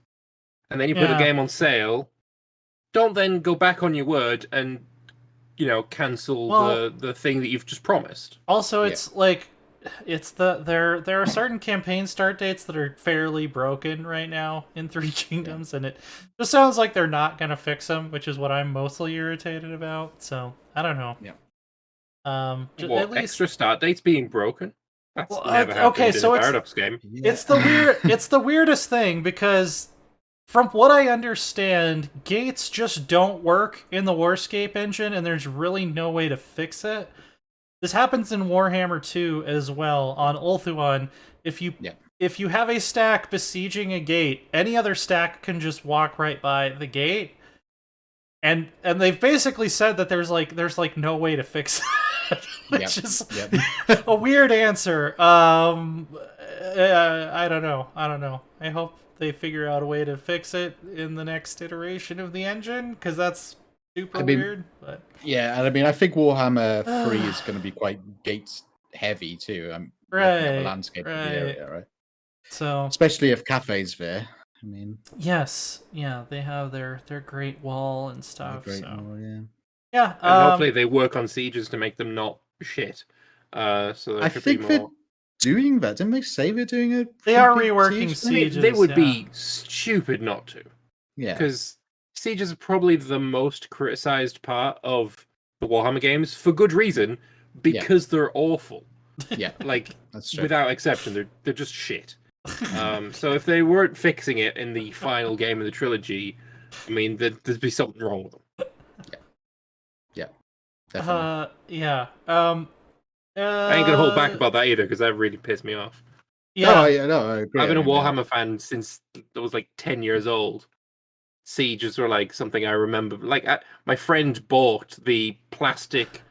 and then you put the game on sale. Don't then go back on your word and cancel the thing that you've just promised. Also, it's like. There are certain campaign start dates that are fairly broken right now in Three Kingdoms, and it just sounds like they're not gonna fix them, which is what I'm mostly irritated about. So I don't know. Yeah. At least extra start dates being broken. That's never happened in a Paradox game. Yeah. It's the weirdest thing because from what I understand, gates just don't work in the Warscape engine, and there's really no way to fix it. This happens in Warhammer 2 as well, on Ulthuan. If you have a stack besieging a gate, any other stack can just walk right by the gate. And they've basically said that there's no way to fix it, which is a weird answer. I don't know. I hope they figure out a way to fix it in the next iteration of the engine, because that's super weird. But yeah, and I mean, I think Warhammer 3 is going to be quite gates heavy too. The landscape of the area, right? So, especially if Cafe's there. I mean, yes, they have their Great Wall and stuff. Wall, and hopefully they work on sieges to make them not shit. So I think they're doing that. Didn't they say they're doing it? They are reworking sieges. They would be stupid not to. Yeah, because sieges are probably the most criticized part of the Warhammer games for good reason, because they're awful. Yeah, like that's true. Without exception, they're just shit. So if they weren't fixing it in the final game of the trilogy, I mean, there'd be something wrong with them. Yeah, definitely. I ain't gonna hold back about that either, because that really pissed me off. I agree. I've been a Warhammer fan since I was like 10 years old. Sieges were like something I remember. Like my friend bought the plastic,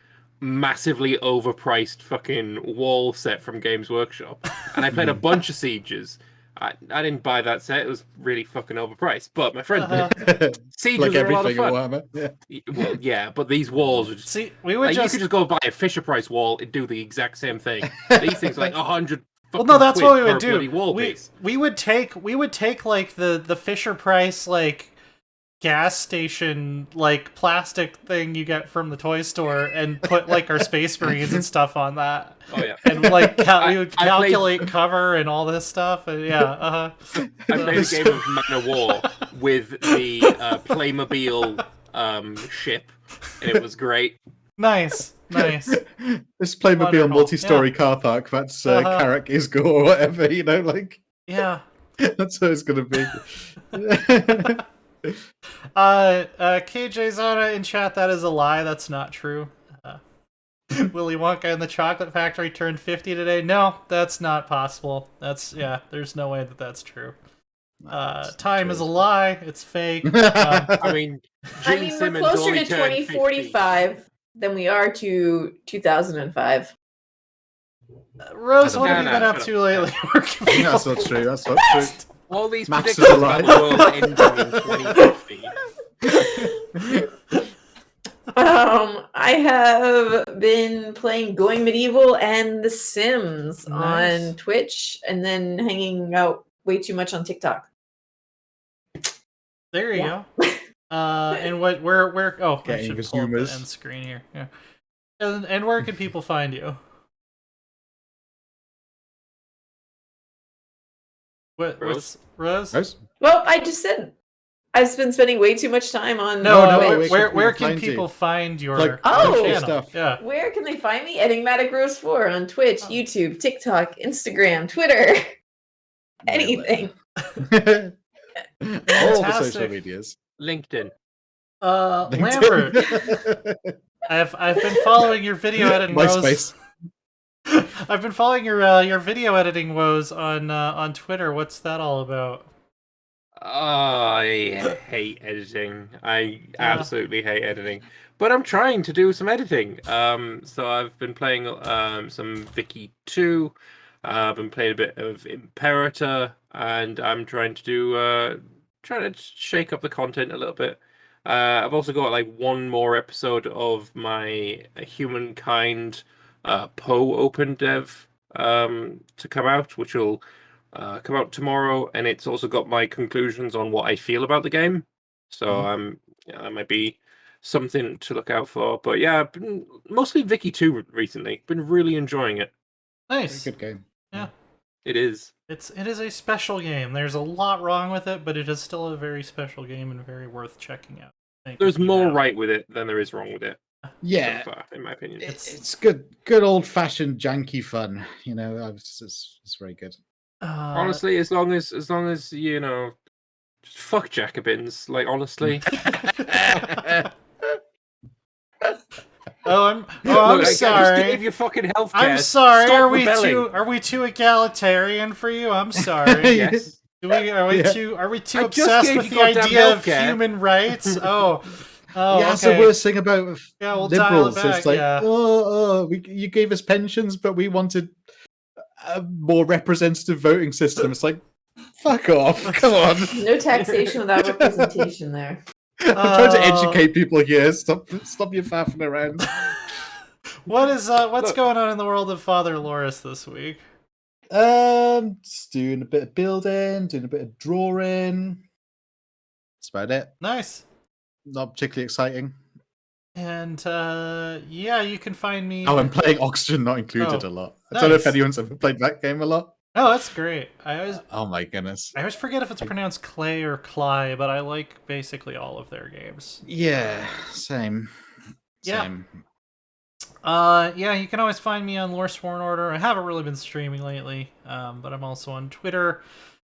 massively overpriced fucking wall set from Games Workshop, and I played a bunch of Sieges. I didn't buy that set; it was really fucking overpriced. But my friend did. Sieges like were a lot of everything fun. Well, yeah, but these walls were just. We would you could just go buy a Fisher Price wall and do the exact same thing. These things are like 100. Well, no, that's what we would do. Wall we would take like the Fisher Price like gas station like plastic thing you get from the toy store and put like our Space Marines and stuff on that. Oh yeah, and like we would calculate cover and all this stuff. And I played a game of Man of War with the Playmobil ship, and it was great. Nice. This Playmobil multi-story car park. That's Carrick Isgore or whatever. That's what it's gonna be. KJ Zona in chat, that is a lie. That's not true. Willy Wonka and the Chocolate Factory turned 50 today. No, that's not possible. There's no way that's true. Time is a lie. It's fake. I mean, we're closer to 2045 than we are to 2005. Rose, I what don't have you know. been No, up shut to lately? Where can people That's not true. That's not true. All these Maths is predictions a about lie. the world ending in 2050. I have been playing Going Medieval and The Sims Nice. on Twitch, and then hanging out way too much on TikTok. There you Yeah. go. And where? Oh, I Getting should his pull up the humors. end screen here. Yeah. And where can people find you? What's Rose? Rose? Well, I just said I've been spending way too much time on No, Twitch. where can find you? people find your Like, Oh! channel? stuff. Yeah. Where can they find me? Enigmatic Rose 4 on Twitch, Oh. YouTube, TikTok, Instagram, Twitter, anything. All the Fantastic. social medias. LinkedIn. Lambert, I've been following your video editing woes. MySpace. I've been following your video editing woes on Twitter. What's that all about? I hate editing. I absolutely hate editing. But I'm trying to do some editing. So I've been playing some Vicky 2. I've been playing a bit of Imperator, and I'm trying to shake up the content a little bit. I've also got like one more episode of my Humankind Poe Open Dev to come out, which will come out tomorrow, and it's also got my conclusions on what I feel about the game. So that might be something to look out for. But yeah, I've been mostly Vicky 2 recently. Been really enjoying it. Nice. Good game. Yeah. It is. It is a special game. There's a lot wrong with it, but it is still a very special game and very worth checking out. There's more right with it than there is wrong with it. Yeah, So far, in my opinion. it's good old fashioned janky fun. You know, it's very good. Honestly, as long as you know, just fuck Jacobins. Like honestly. I'm Look, sorry. I just gave you fucking healthcare. I'm sorry. Stop rebelling. Are we too egalitarian for you? I'm sorry. Yes. Are we Yeah. too I just obsessed gave with you the goddamn idea of healthcare. human rights? Oh, Yeah, that's okay. the worst thing about Yeah, we'll dial it liberals. back, It's like, yeah. you gave us pensions, but we wanted a more representative voting system. It's like, fuck off. Come on. No taxation without representation there. I'm trying to educate people here. Stop your faffing around. What's Look. going on in the world of Father Loris this week? Just doing a bit of building, doing a bit of drawing. That's about it. Nice. Not particularly exciting. And yeah, you can find me. Oh, I'm playing Oxygen Not Included Oh, a lot. I don't know if nice. anyone's ever played that game a lot. Oh, that's great. I Oh my goodness. always forget if it's pronounced Clay or Cly, but I like basically all of their games. Yeah, same. Yeah. Same. Yeah, you can always find me on Lore Sworn Order. I haven't really been streaming lately, but I'm also on Twitter.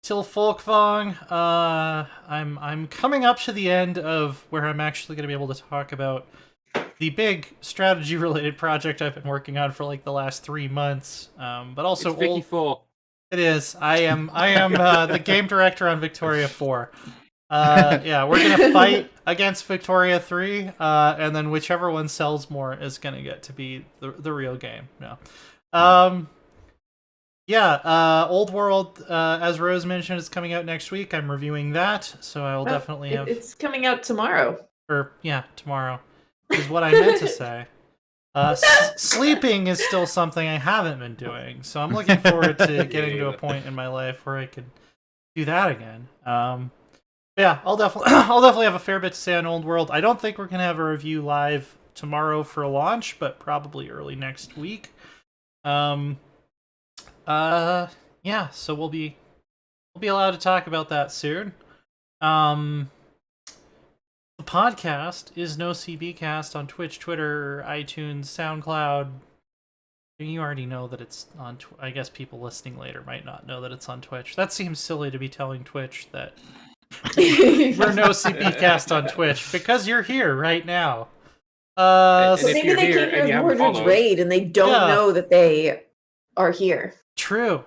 Till Folkvong. I'm coming up to the end of where I'm actually going to be able to talk about the big strategy-related project I've been working on for like the last 3 months. But also It's Vicky 4. It is. I am the game director on Victoria 4. Yeah, we're gonna fight against Victoria 3, and then whichever one sells more is gonna get to be the real game. No. Yeah, Old World, as Rose mentioned, is coming out next week. I'm reviewing that, so I will definitely have. It's coming out tomorrow. Or yeah, tomorrow is what I meant to say. Sleeping is still something I haven't been doing, so I'm looking forward to getting to a point in my life where I can do that again. Yeah, I'll definitely have a fair bit to say on Old World. I don't think we're gonna have a review live tomorrow for launch, but probably early next week. Yeah, so we'll be allowed to talk about that soon. The podcast is NoCB Cast on Twitch, Twitter, iTunes, SoundCloud. You already know that it's on. I guess people listening later might not know that it's on Twitch. That seems silly to be telling Twitch that we're NoCB Cast on Twitch because you're here right now. And So if maybe you're they here came and you here haven't Mordred's followed- raid and they don't know that they are here. True.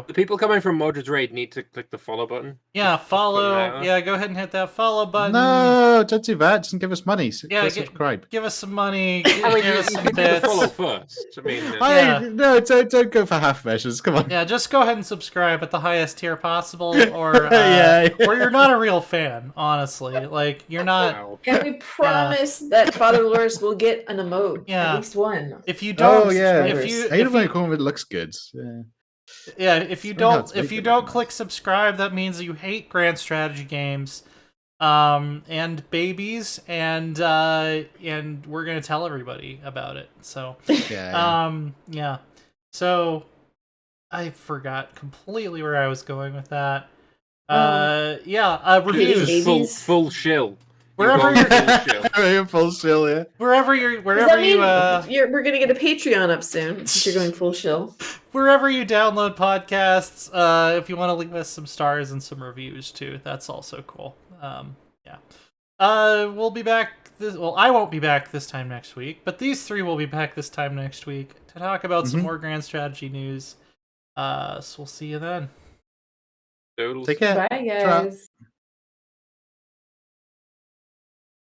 The people coming from Mordred's Raid need to click the follow button. Yeah, Just putting it follow. out there. Yeah, go ahead and hit that follow button. No, don't do that. Just give us money. Yeah, Subscribe. give us some money. I mean, give you us some could do the bits. follow first. I mean, Yeah. No, don't go for half measures. Come on. Yeah, just go ahead and subscribe at the highest tier possible, or Yeah. or you're not a real fan. Honestly, like you're not. wow. And we promise that Father Loris will get an emote. Yeah. At least one. If you don't, Oh yeah. if you I don't know if it looks good. Yeah. if you Something else don't, make if you it don't look click nice. subscribe, that means you hate grand strategy games, and babies, and we're gonna tell everybody about it. So, Yeah. So, I forgot completely where I was going with that. Reviews. Babies. Full shill. Wherever You're you're, going full shill. Full still, yeah. wherever Does wherever that mean you we're gonna get a Patreon up soon since you're going full shill? wherever you download podcasts, if you want to leave us some stars and some reviews too, that's also cool. We'll be back. I won't be back this time next week, but these three will be back this time next week to talk about some more grand strategy news. So we'll see you then. Toodles. Take care. Bye, guys.